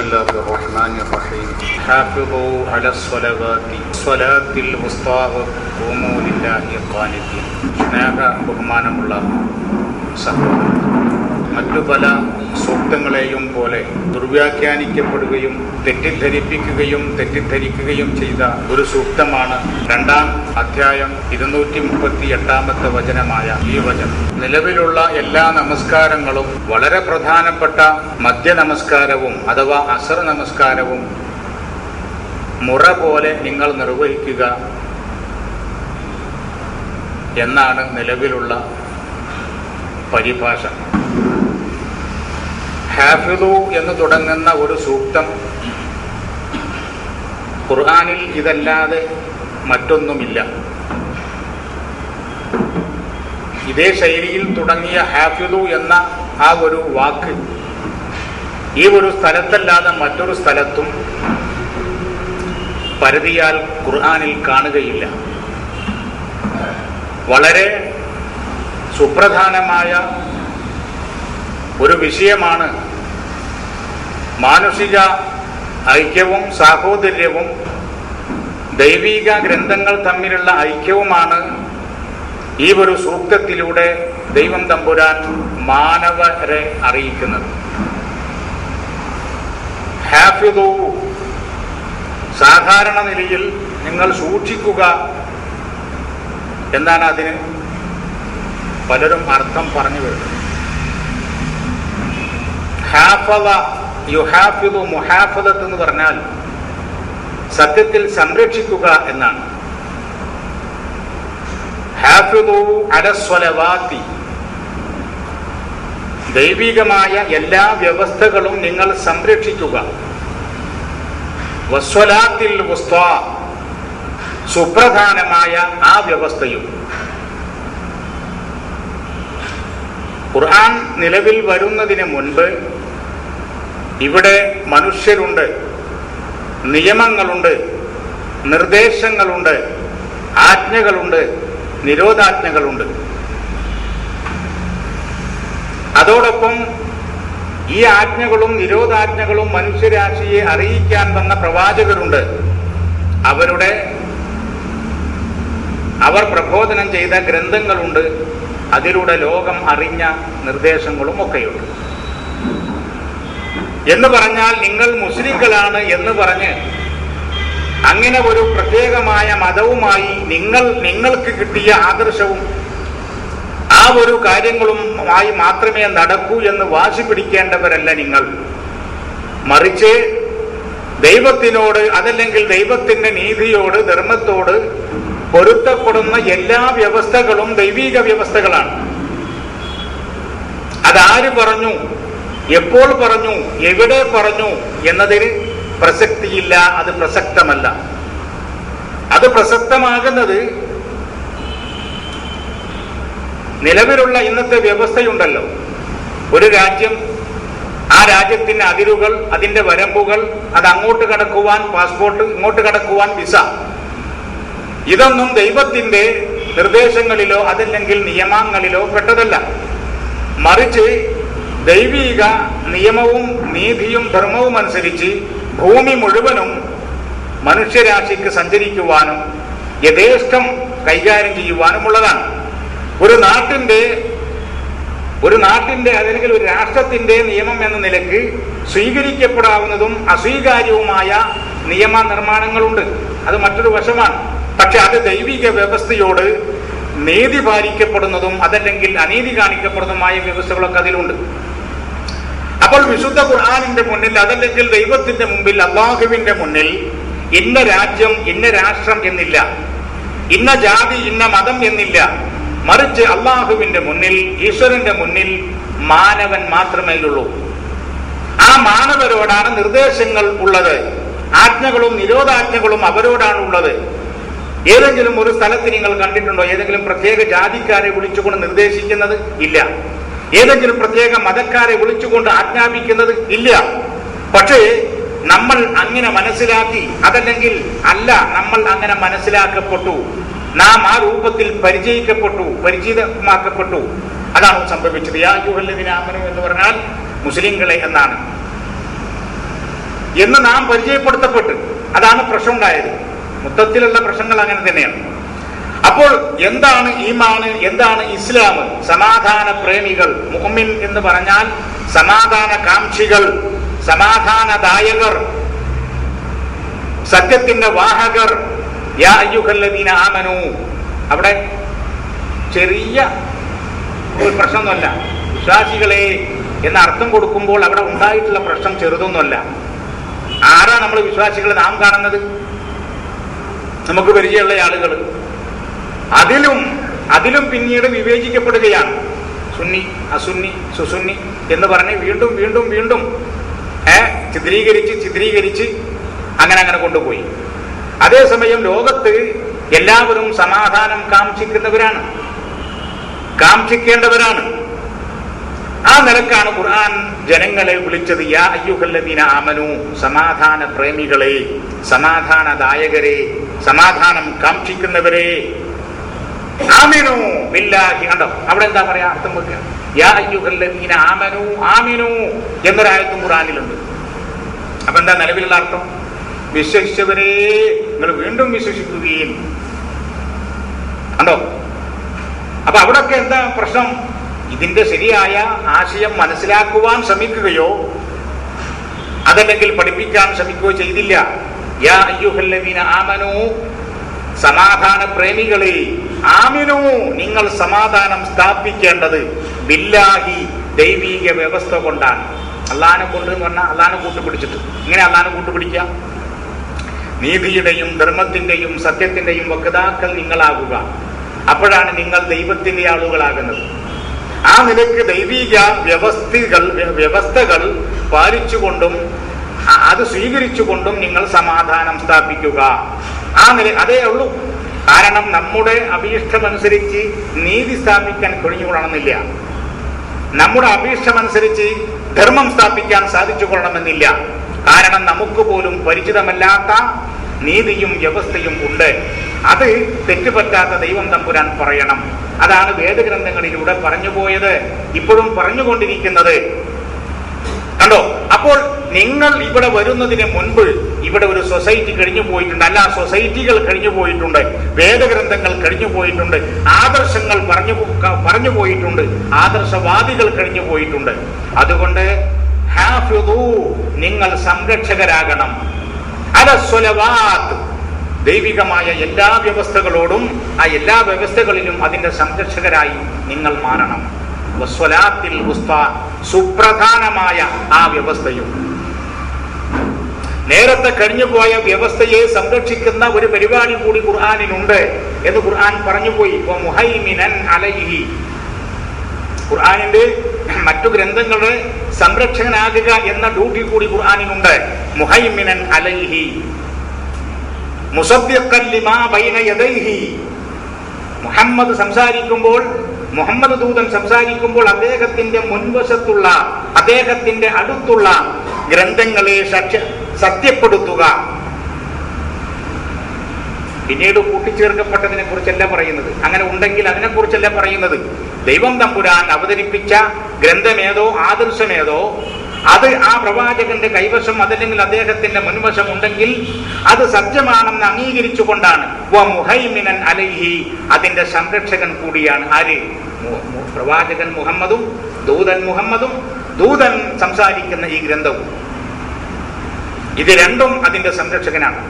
ബിസ്മില്ലാഹിർ റഹ്മാനിർ റഹീം. ഹാഫിളൂ അലസ്സലവാതി സ്വലാത്തിൽ വുസ്താ ഖൂമൂ ലില്ലാഹി ഖാനിതീൻ. സ്നേഹ ബഹുമാനമുള്ള സഹോദരൻ, മറ്റു പല സൂക്തങ്ങളെയും പോലെ ദുർവ്യാഖ്യാനിക്കപ്പെടുകയും തെറ്റിദ്ധരിക്കുകയും ചെയ്ത ഒരു സൂക്തമാണ് 2-ാം അധ്യായം 238-ാമത്തെ വചനമായ ഈ വചനം. നിലവിലുള്ള എല്ലാ നമസ്കാരങ്ങളും വളരെ പ്രധാനപ്പെട്ട മധ്യ നമസ്കാരവും അഥവാ അസർ നമസ്കാരവും മുറ പോലെ നിങ്ങൾ നിർവഹിക്കുക എന്നാണ് നിലവിലുള്ള പരിഭാഷ. ഹാഫിളു എന്ന് തുടങ്ങുന്ന ഒരു സൂക്തം ഖുർആനിൽ ഇതല്ലാതെ മറ്റൊന്നുമില്ല. ഇതേ ശൈലിയിൽ തുടങ്ങിയ ഹാഫിളു എന്ന ആ ഒരു വാക്ക് ഈ ഒരു സ്ഥലത്തല്ലാതെ മറ്റൊരു സ്ഥലത്തും പരിധിയാൽ ഖുർആനിൽ കാണുകയില്ല. വളരെ സുപ്രധാനമായ ഒരു വിഷയമാണ്. മാനുഷിക ഐക്യവും സാഹോദര്യവും ദൈവിക ഗ്രന്ഥങ്ങൾ തമ്മിലുള്ള ഐക്യവുമാണ് ഈ ഒരു സൂക്തത്തിലൂടെ ദൈവം തമ്പുരാൻ മാനവരെ അറിയിക്കുന്നത്. ഹാഫിളൂ, സാധാരണ നിലയിൽ നിങ്ങൾ സൂക്ഷിക്കുക എന്നാണ് അതിന് പലരും അർത്ഥം പറഞ്ഞു വരുന്നത്. ഹാഫള യുഹാഫിളു, മുഹാഫളത്ത് എന്ന് പറഞ്ഞാൽ സത്യത്തിൽ സംരക്ഷിക്കുക എന്നാണ്. ഹാഫിളു അലസ്സലവാതി, ദൈവികമായ എല്ലാ വ്യവസ്ഥകളും നിങ്ങൾ സംരക്ഷിക്കുക. വസ്വലാത്തിൽ വുസ്താ, സുപ്രധാനമായ ആ വ്യവസ്ഥയും. ഖുർആൻ നിലവിൽ വരുന്നതിന് മുൻപ് ഇവിടെ മനുഷ്യരുണ്ട്, നിയമങ്ങളുണ്ട്, നിർദ്ദേശങ്ങളുണ്ട്, ആജ്ഞകളുണ്ട്, നിരോധാജ്ഞകളുണ്ട്. അതോടൊപ്പം ഈ ആജ്ഞകളും നിരോധാജ്ഞകളും മനുഷ്യരാശിയെ അറിയിക്കാൻ വന്ന പ്രവാചകരുണ്ട്. അവർ പ്രബോധനം ചെയ്ത ഗ്രന്ഥങ്ങളുണ്ട്. അതിലൂടെ ലോകം അറിഞ്ഞ നിർദ്ദേശങ്ങളും ഒക്കെയുണ്ട്. എന്ന് പറഞ്ഞാൽ നിങ്ങൾ മുസ്ലിങ്ങളാണ് എന്ന് പറഞ്ഞ് അങ്ങനെ ഒരു പ്രത്യേകമായ മതവുമായി നിങ്ങൾക്ക് കിട്ടിയ ആദർശവും ആ ഒരു കാര്യങ്ങളുമായി മാത്രമേ നടക്കൂ എന്ന് വാശി പിടിക്കേണ്ടവരല്ല നിങ്ങൾ. മറിച്ച് ദൈവത്തിനോട്, അതല്ലെങ്കിൽ ദൈവത്തിന്റെ നീതിയോട്, ധർമ്മത്തോട് പൊരുത്തപ്പെടുന്ന എല്ലാ വ്യവസ്ഥകളും ദൈവിക വ്യവസ്ഥകളാണ്. അതാര് പറഞ്ഞു, എപ്പോൾ പറഞ്ഞു, എവിടെ പറഞ്ഞു എന്നതിന് പ്രസക്തിയില്ല. അത് പ്രസക്തമല്ല. അത് പ്രസക്തമാകുന്നത് നിലവിലുള്ള ഇന്നത്തെ വ്യവസ്ഥയുണ്ടല്ലോ. ഒരു രാജ്യം, ആ രാജ്യത്തിന്റെ അതിരുകൾ, അതിന്റെ വരമ്പുകൾ, അത് അങ്ങോട്ട് കടക്കുവാൻ പാസ്പോർട്ട്, ഇങ്ങോട്ട് കടക്കുവാൻ വിസ, ഇതൊന്നും ദൈവത്തിന്റെ നിർദ്ദേശങ്ങളിലോ അതല്ലെങ്കിൽ നിയമങ്ങളിലോ പെട്ടതല്ല. മറിച്ച് ദൈവിക നിയമവും നീതിയും ധർമ്മവും അനുസരിച്ച് ഭൂമി മുഴുവനും മനുഷ്യരാശിക്ക് സഞ്ചരിക്കുവാനും യഥേഷ്ടം കൈകാര്യം ചെയ്യുവാനുമുള്ളതാണ്. ഒരു നാട്ടിന്റെ അല്ലെങ്കിൽ ഒരു രാഷ്ട്രത്തിന്റെ നിയമം എന്ന നിലയ്ക്ക് സ്വീകരിക്കപ്പെടാവുന്നതും അസ്വീകാര്യവുമായ നിയമനിർമ്മാണങ്ങളുണ്ട്. അത് മറ്റൊരു വശമാണ്. പക്ഷെ അത് ദൈവിക വ്യവസ്ഥയോട് നീതി പാലിക്കപ്പെടുന്നതും അതല്ലെങ്കിൽ അനീതി കാണിക്കപ്പെടുന്നതുമായ വ്യവസ്ഥകളൊക്കെ അതിലുണ്ട്. അപ്പോൾ വിശുദ്ധ ഖുർആനിന്റെ മുന്നിൽ, അതല്ലെങ്കിൽ ദൈവത്തിന്റെ മുമ്പിൽ, അല്ലാഹുവിന്റെ മുന്നിൽ ഇന്ന രാജ്യം, ഇന്ന രാഷ്ട്രം എന്നില്ല, ഇന്ന ജാതി, ഇന്ന മതം എന്നില്ല. മറിച്ച് അല്ലാഹുവിന്റെ മുന്നിൽ, ഈശ്വരന്റെ മുന്നിൽ മാനവൻ മാത്രമേ ഉള്ളൂ. ആ മാനവരോടാണ് നിർദ്ദേശങ്ങൾ ഉള്ളത്. ആജ്ഞകളും നിരോധാജ്ഞകളും അവരോടാണ് ഉള്ളത്. ഏതെങ്കിലും ഒരു സ്ഥലത്ത് നിങ്ങൾ കണ്ടിട്ടുണ്ടോ ഏതെങ്കിലും പ്രത്യേക ജാതിക്കാരെ വിളിച്ചുകൊണ്ട് നിർദ്ദേശിക്കുന്നത്? ഇല്ല. ഏതെങ്കിലും പ്രത്യേക മതക്കാരെ വിളിച്ചുകൊണ്ട് ആജ്ഞാപിക്കുന്നത്? ഇല്ല. പക്ഷേ നമ്മൾ അങ്ങനെ മനസ്സിലാക്കി, അതല്ലെങ്കിൽ നമ്മൾ അങ്ങനെ മനസ്സിലാക്കപ്പെട്ടു, നാം ആ രൂപത്തിൽ പരിചിതമാക്കപ്പെട്ടു. അതാണ് സംഭവിച്ചത്. യാ അയ്യുഹല്ലദീന ആമനൂ എന്ന് പറഞ്ഞാൽ മുസ്ലിങ്ങളെ എന്നാണ്. എന്ന് നാം പരിചയപ്പെടുത്തപ്പെട്ടു. അതാണ് പ്രശ്നം ഉണ്ടായത്. മൊത്തത്തിലുള്ള പ്രശ്നങ്ങൾ അങ്ങനെ തന്നെയാണ്. അപ്പോൾ എന്താണ് ഈമാൻ, എന്താണ് ഇസ്ലാം? സമാധാന പ്രേമികൾ. മുഅ്മിൻ എന്ന് പറഞ്ഞാൽ സമാധാന കാംക്ഷികൾ, സമാധാനദായകർ, സത്യത്തിന്റെ വാഹകർ. യാ അയ്യുഹല്ലദീന ആമനൂ. അവിടെ ചെറിയ ഒരു പ്രശ്നമൊന്നുമല്ല. വിശ്വാസികളെ എന്ന അർത്ഥം കൊടുക്കുമ്പോൾ അവിടെ ഉണ്ടായിട്ടുള്ള പ്രശ്നം ചെറുതൊന്നുമല്ല. ആരാ നമ്മൾ വിശ്വാസികൾ നാം കാണുന്നത്? നമുക്ക് പരിചയമുള്ള ആളുകൾ. അതിലും പിന്നീട് വിവേചിക്കപ്പെടുകയാണ്. സുന്നി, അസുന്നി, സുസുന്നി എന്ന് പറഞ്ഞ് വീണ്ടും വീണ്ടും വീണ്ടും ചിത്രീകരിച്ച് അങ്ങനെ കൊണ്ടുപോയി. അതേസമയം ലോകത്ത് എല്ലാവരും സമാധാനം കാംക്ഷിക്കേണ്ടവരാണ്. ആ നിലക്കാണ് ഖുർആൻ ജനങ്ങളെ വിളിച്ചത്. യാ അയ്യുഹല്ലദീന ആമനൂ, സമാധാന പ്രേമികളെ, സമാധാനദായകരെ, സമാധാനം കാംക്ഷിക്കുന്നവരെ. ആമിനു ബില്ലാഹി. കണ്ടോ, അവിടെ എന്താ പറയാ അർത്ഥം വെക്കുക? യാ അയ്യുഹല്ലദീന ആമനൂ, ആമിനു എന്നൊരായത്തും ഖുർആനിലുണ്ട്. അപ്പൊ എന്താ നിലവിലുള്ള അർത്ഥം? വിശ്വസിച്ചവരെ നിങ്ങൾ വീണ്ടും വിശ്വസിക്കുകയും. കണ്ടോ? അപ്പൊ അവിടൊക്കെ എന്താ പ്രശ്നം? ഇതിന്റെ ശരിയായ ആശയം മനസ്സിലാക്കുവാൻ ശ്രമിക്കുകയോ അതല്ലെങ്കിൽ പഠിപ്പിക്കാൻ ശ്രമിക്കുകയോ ചെയ്തില്ല. യാ അയ്യുഹല്ലദീന ആമനൂ, സമാധാന പ്രേമികളെ, ആമിനു, നിങ്ങൾ സമാധാനം സ്ഥാപിക്കേണ്ടത് ബില്ലാഹി, ദൈവീക വ്യവസ്ഥ കൊണ്ടാണ്. അള്ളാനെ കൊണ്ട് എന്ന് പറഞ്ഞാൽ അള്ളാനെ കൂട്ടുപിടിച്ചിട്ട്. ഇങ്ങനെ അള്ളാനെ കൂട്ടുപിടിക്കുക? നീതിയുടെയും ധർമ്മത്തിന്റെയും സത്യത്തിന്റെയും വക്താക്കൾ നിങ്ങളാകുക. അപ്പോഴാണ് നിങ്ങൾ ദൈവത്തിന്റെ ആളുകളാകുന്നത്. ആ നിലയ്ക്ക് ദൈവീക വ്യവസ്ഥകൾ പാലിച്ചുകൊണ്ടും അത് സ്വീകരിച്ചുകൊണ്ടും നിങ്ങൾ സമാധാനം സ്ഥാപിക്കുക. ആ നില അതേ ഉള്ളൂ. കാരണം നമ്മുടെ അഭീഷ്ടമനുസരിച്ച് നീതി സ്ഥാപിക്കാൻ കഴിഞ്ഞുകൊള്ളണമെന്നില്ല. നമ്മുടെ അഭീഷ്ടമനുസരിച്ച് ധർമ്മം സ്ഥാപിക്കാൻ സാധിച്ചു കൊള്ളണമെന്നില്ല. കാരണം നമുക്ക് പോലും പരിചിതമല്ലാത്ത നീതിയും വ്യവസ്ഥയും ഉണ്ട്. അത് തെറ്റുപറ്റാത്ത ദൈവം തമ്പുരാൻ പറയണം. അതാണ് വേദഗ്രന്ഥങ്ങളിലൂടെ പറഞ്ഞുപോയത്, ഇപ്പോഴും പറഞ്ഞുകൊണ്ടിരിക്കുന്നത്. കണ്ടോ? അപ്പോൾ നിങ്ങൾ ഇവിടെ വരുന്നതിന് മുൻപ് ഇവിടെ ഒരു സൊസൈറ്റി കഴിഞ്ഞു പോയിട്ടുണ്ട്. അല്ല, സൊസൈറ്റികൾ കഴിഞ്ഞു പോയിട്ടുണ്ട്, വേദഗ്രന്ഥങ്ങൾ കഴിഞ്ഞു പോയിട്ടുണ്ട്, ആദർശങ്ങൾ പറഞ്ഞു പോയിട്ടുണ്ട്, ആദർശവാദികൾ കഴിഞ്ഞു പോയിട്ടുണ്ട്. അതുകൊണ്ട് ഹാഫിദൂ, നിങ്ങൾ സംരക്ഷകരാകണം. അലസ്വലവാത്ത്, ദൈവികമായ എല്ലാ വ്യവസ്ഥകളോടും ആ എല്ലാ വ്യവസ്ഥകളിലും അതിന്റെ സംരക്ഷകരായി നിങ്ങൾ മാറണം. വസ്വലാത്തിൽ ഉസ്ത, സുപ്രധാനമായ ആ വ്യവസ്ഥയും. നേരത്തെ കഴിഞ്ഞുപോയ വ്യവസ്ഥയെ സംരക്ഷിക്കുന്ന ഒരു പരിപാടി കൂടി ഖുർആനിനുണ്ട് എന്ന് ഖുർആൻ പറഞ്ഞുപോയി. മുഹൈമിനൻ അലൈഹി, ഖുർആനിന്റെ മറ്റു ഗ്രന്ഥങ്ങളുടെ സംരക്ഷകനാകുക എന്ന ഡ്യൂട്ടി കൂടി ഖുർആനിനുണ്ട്. മുഹൈമിനൻ അലൈഹി മുസദ്ദിഖൻ ലിമാ ബൈന യദൈഹി. മുഹമ്മദ് സംസാരിക്കുമ്പോൾ, മുഹമ്മദ് ദൂതൻ സംസാരിക്കുമ്പോൾ അദ്ദേഹത്തിന്റെ മുൻവശത്തുള്ള, അദ്ദേഹത്തിന്റെ അടുത്തുള്ള ഗ്രന്ഥങ്ങളെ സത്യപ്പെടുത്തുക. പിന്നീട് കൂട്ടിച്ചേർക്കപ്പെട്ടതിനെ കുറിച്ചല്ല പറയുന്നത്. അങ്ങനെ ഉണ്ടെങ്കിൽ അതിനെക്കുറിച്ചല്ല പറയുന്നത്. ദൈവം തമ്പുരാൻ അവതരിപ്പിച്ച ഗ്രന്ഥമേതോ ആദർശമേതോ അത് ആ പ്രവാചകന്റെ കൈവശം അതല്ലെങ്കിൽ അദ്ദേഹത്തിന്റെ മുൻവശം ഉണ്ടെങ്കിൽ അത് സത്യമാണെന്ന് അംഗീകരിച്ചുകൊണ്ടാണ് മുഹൈമിനൻ അലൈഹി, അതിന്റെ സംരക്ഷകൻ കൂടിയാണ്. ആര്? പ്രവാചകൻ മുഹമ്മദും ദൂതൻ സംസാരിക്കുന്ന ഈ ഗ്രന്ഥവും. ഇത് രണ്ടും അതിന്റെ സംരക്ഷകനാണ്.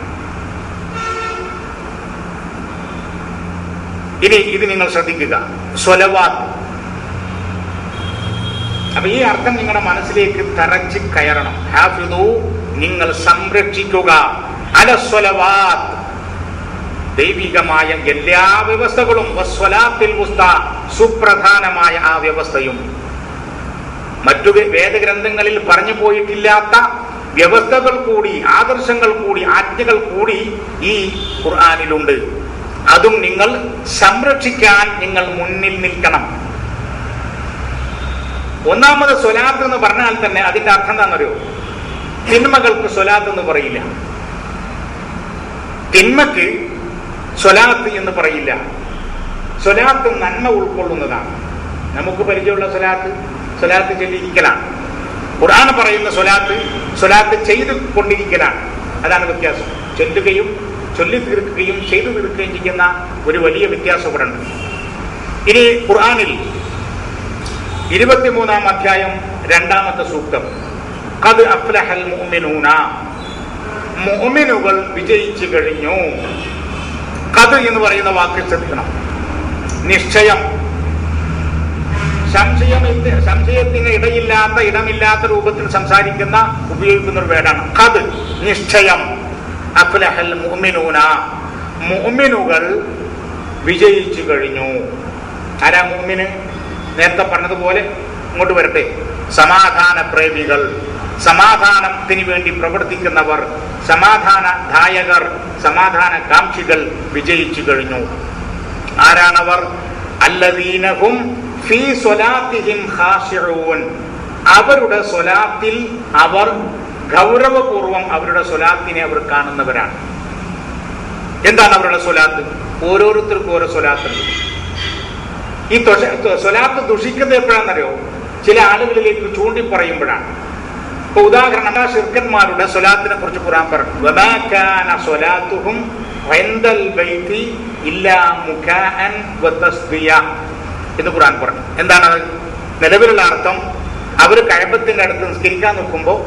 ഇനി ഇത് നിങ്ങൾ ശ്രദ്ധിക്കുക, സ്വലവാത്ത്. അപ്പൊ ഈ അർത്ഥം നിങ്ങളുടെ മനസ്സിലേക്ക് തറച്ച് കയറണം. ഹാഫിദൂ, നിങ്ങൾ സംരക്ഷിക്കുക. അലസ്വലവാത്ത്, ദൈവികമായ എല്ലാ വ്യവസ്ഥകളും. വസ്വലാത്തിൽ ഉസ്ത, സുപ്രധാനമായ ആ വ്യവസ്ഥയും. മറ്റു വേദഗ്രന്ഥങ്ങളിൽ പറഞ്ഞു പോയിട്ടില്ലാത്ത വ്യവസ്ഥകൾ കൂടി, ആദർശങ്ങൾ കൂടി, ആജ്ഞകൾ കൂടി ഈ ഖുർആനിലുണ്ട്. അതും നിങ്ങൾ സംരക്ഷിക്കാൻ നിങ്ങൾ മുന്നിൽ നിൽക്കണം. ഒന്നാമത് സ്വലാത്ത് എന്ന് പറഞ്ഞാൽ തന്നെ അതിന്റെ അർത്ഥം എന്താണെന്നറിയോ? തിന്മകൾക്ക് സ്വലാത്ത് എന്ന് പറയില്ല, തിന്മക്ക് സ്വലാത്ത് എന്ന് പറയില്ല. സ്വലാത്ത് നന്മ ഉൾക്കൊള്ളുന്നതാണ്. നമുക്ക് പരിചയമുള്ള സ്വലാത്ത് ചൊല്ലിയിരിക്കലാണ്. ഖുർആൻ പറയുന്ന സ്വലാത്ത് ചെയ്തു കൊണ്ടിരിക്കലാണ്. അതാണ് വ്യത്യാസം. ചൊല്ലുകയും ചൊല്ലി തീർക്കുകയും ചെയ്തു തീർക്കുകയും ചെയ്യുന്ന ഒരു വലിയ വ്യത്യാസം ഇവിടെ ഉണ്ട്. ഇനി ഖുർആനിൽ 23-ാം അധ്യായം 2-ാമത്തെ സൂക്തം, ഖദ് അഫ്ലഹൽ മുഅ്മിനൂന, മുഅ്മിനുകൾ വിജയിച്ചു കഴിഞ്ഞു. ഖദ് എന്ന് പറയുന്ന വാക്ക് ശ്രദ്ധിക്കണം. നിശ്ചയം, സംശയത്തിന് ഇടമില്ലാത്ത രൂപത്തിൽ ഉപയോഗിക്കുന്ന ഒരു വേർഡാണ് ഖദ്, നിശ്ചയം. അഫ്ലഹൽ മുഅ്മിനൂന, മുഅ്മിനുകൾ വിജയിച്ചു കഴിഞ്ഞു. ആരാ മുഅ്മിന്? നേരത്തെ പറഞ്ഞതുപോലെ ഇങ്ങോട്ട് വരട്ടെ, സമാധാന പ്രേമികൾ, സമാധാനത്തിന് വേണ്ടി പ്രവർത്തിക്കുന്നവർ, സമാധാനദായകർ, സമാധാന കാംക്ഷികൾ വിജയിച്ചു കഴിഞ്ഞു. ആരാണവർ? അല്ലദീനഹും ഫീ സ്വലാത്തിഹിം ഖാശിഊൻ, അവരുടെ സ്വലാത്തിൽ അവർ ഗൗരവപൂർവം അവരുടെ സ്വലാത്തിനെ അവർ കാണുന്നവരാണ്. എന്താണ് അവരുടെ സ്വലാത്ത്? ഓരോരുത്തർക്കും ഓരോ സ്വലാത്തുണ്ട്. ഈ സ്വലാത്ത് ദുഷിക്കുന്നത് എപ്പോഴാണെന്നറിയോ? ചില ആളുകളിലേക്ക് ചൂണ്ടി പറയുമ്പോഴാണ്. ഇപ്പൊ ഉദാഹരണം, ശിർക്കന്മാരുടെ സ്വലാത്തിനെ കുറിച്ച് ഖുർആൻ പറഞ്ഞു, വമാ കാന സ്വലാത്തുഹും ഇൻദൽ ബൈതി ഇല്ലാ മുകാഅൻ വതസ്ദിയ എന്ന് ഖുർആൻ പറഞ്ഞു. എന്താണ് നിലവിലുള്ള അർത്ഥം? അവർ കഅബത്തിന്റെ അടുത്ത് നിസ്കരിക്കാൻ നിൽക്കുമ്പോൾ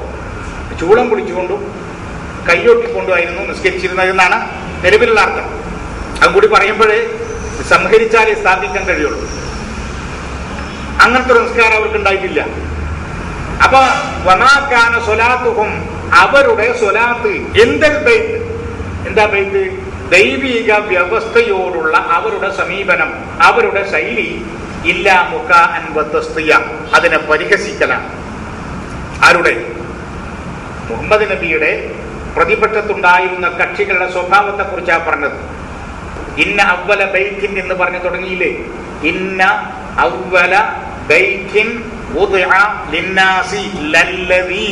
ചൂളം പിടിച്ചുകൊണ്ടും കൈയൊട്ടിക്കൊണ്ടുമായിരുന്നു നിസ്കരിച്ചിരുന്നത് എന്നാണ് നിലവിലുള്ള അർത്ഥം. അതുകൂടി പറയുമ്പോഴേ സംഹരിച്ചാലേ സ്ഥാപിക്കാൻ കഴിയുള്ളൂ. അങ്ങനത്തെ സംസ്കാരം അവർക്ക് ഉണ്ടായിട്ടില്ല. അപ്പൊ വമാകാന സ്വലാത്തുഹും, അവരുടെ സ്വലാത്ത്, എന്തൽ ബൈത്ത്, എന്താ ബൈത്ത്? ദൈവിക വ്യവസ്ഥയോടുള്ള അവരുടെ സമീപനം, അവരുടെ ശൈലി, ഇല്ലാ മുകാഅൻ വതസ്ദിയ, അതിനെ പരിഹസിക്കലാണ്. ആരുടെ? മുഹമ്മദ് നബിയുടെ പ്രതിപക്ഷത്തുണ്ടായിരുന്ന കക്ഷികളുടെ സ്വഭാവത്തെ കുറിച്ചാണ് പറഞ്ഞത്. ഇന്ന അവ്വല ബൈത്തിൻ എന്ന് പറഞ്ഞു തുടങ്ങിയില്ലേ? ഇന്ന അവ്വല ബൈത്തിൻ വുദിഅ ലിന്നാസി ലല്ലദീ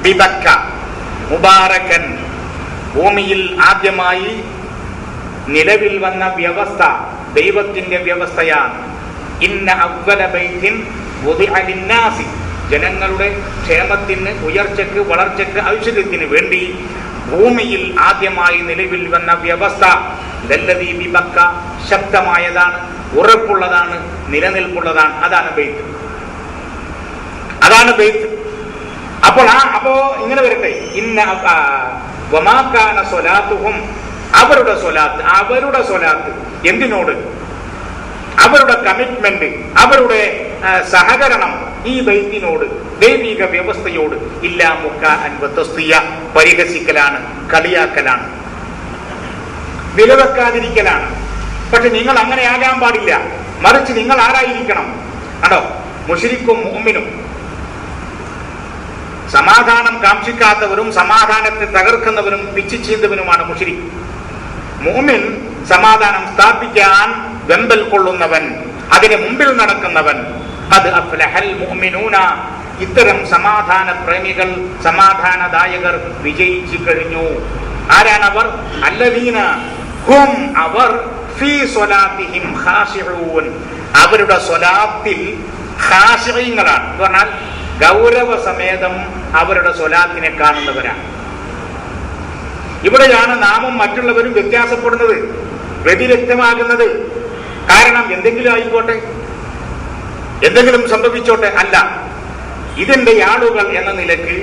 ബിബക്ക മുബാറകൻ, ഭൂമിയിൽ ആദ്യമായി നിലവിൽ വന്ന വ്യവസ്ഥ ദൈവത്തിന്റെ വ്യവസ്ഥയാണ്. ഇന്ന അവ്വല ബൈത്തിൻ വുദിഅ ലിന്നാസി, ജനങ്ങളുടെ ക്ഷേമത്തിന്, ഉയർച്ചയ്ക്ക്, വളർച്ചയ്ക്ക്, ഐശ്വര്യത്തിന് വേണ്ടി ഭൂമിയിൽ ആദ്യമായി നിലവിൽ വന്ന വ്യവസ്ഥ ലല്ലദീ ബിബക്ക, ശക്തമായതാണ്, ഉറപ്പുള്ളതാണ്, നിലനിൽപ്പുള്ളതാണ്. അതാണ് ബൈത്ത്, അതാണ് ബൈത്ത്. അപ്പോ ഇങ്ങനെ വരട്ടെ, ഇന്ന വമാ കാന സ്വലാത്തുഹും, അവരുടെ സ്വലാത്ത് എന്തിനോട്? അവരുടെ കമ്മിറ്റ്മെന്റ്, അവരുടെ സഹകരണം ഈ ബൈത്തിനോട്, ദൈവിക വ്യവസ്ഥയോട്, ഇല്ലാ മുകാഅൻ വതസ്ദിയ, പരിഹസിക്കലാണ്, കളിയാക്കലാണ്, വിലവെക്കാതിരിക്കലാണ്. പക്ഷെ നിങ്ങൾ അങ്ങനെ ആകാൻ പാടില്ല. മറിച്ച് നിങ്ങൾ ആരായിരിക്കണം? ആണോ? മുശ്രിക്കും മുഅ്മിനും, സമാധാനം കാക്ഷിക്കാത്തവരും സമാധാനത്തെ തകർക്കുന്നവരും പിച്ചു ചീന്തവനുമാണ് മുശ്രിക്. മുഅ്മിൻ സമാധാനം സ്ഥാപിക്കാൻ വെമ്പൽ കൊള്ളുന്നവൻ, അതിന് മുമ്പിൽ നടക്കുന്നവൻ. അത് അഫ്ലഹൽ മുഅ്മിനൂന, ഇത്തരം സമാധാന പ്രേമികൾ, സമാധാനദായകർ വിജയിച്ചു കഴിഞ്ഞു. ആരാണവർ? അല്ലദീന ഹും, അവർ ഫീ സ്വലാത്തിഹിം ഖാശിഊൻ, അവരുടെ സ്വലാത്തിൽ ഖാശിഈങ്ങളാണ് എന്ന് പറഞ്ഞാൽ ഗൗരവ സമേതം അവരുടെ സ്വലാത്തിനെ കാണുന്നവരാണ്. ഇവിടെയാണ് നാമും മറ്റുള്ളവരും വ്യത്യാസപ്പെടുന്നത്, വ്യതിരക്തമാകുന്നത്. കാരണം എന്തെങ്കിലും ആയിക്കോട്ടെ, എന്തെങ്കിലും സംഭവിച്ചോട്ടെ, അല്ല, ഇതിന്റെ ആളുകൾ എന്ന നിലയ്ക്ക്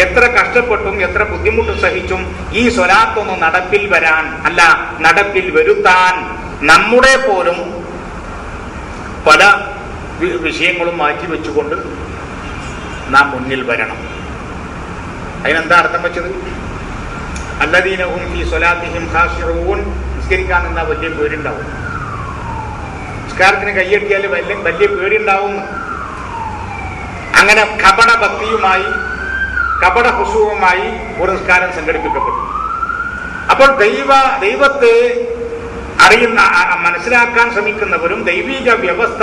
എത്ര കഷ്ടപ്പെട്ടും എത്ര ബുദ്ധിമുട്ട് സഹിച്ചും ഈ സ്വലാത്തൊന്ന് നടപ്പിൽ വരാൻ, അല്ല നടപ്പിൽ വരുത്താൻ നമ്മുടെ പോലും പല വിഷയങ്ങളും മാറ്റി വെച്ചുകൊണ്ട് നാം മുന്നിൽ വരണം. അതിനെന്താ അർത്ഥം വെച്ചത്? അല്ലദീനഹും ഫീ സ്വലാത്തിഹിം ഖാശിഊൻ, നിസ്കരിക്കാൻ നിന്നാ വലിയ പേടിണ്ടാവും, നിസ്കാരത്തിന് കയ്യെട്ടിയാൽ വലിയ പേടിണ്ടാവും. അങ്ങനെ കപട ഭക്തിയുമായി, കപട ഹുശൂവുമായി ഒരു നിസ്കാരം സംഘടിപ്പിക്കപ്പെട്ടു. അപ്പോൾ ദൈവത്തെ അറിയുന്ന, മനസ്സിലാക്കാൻ ശ്രമിക്കുന്നവരും ദൈവിക വ്യവസ്ഥ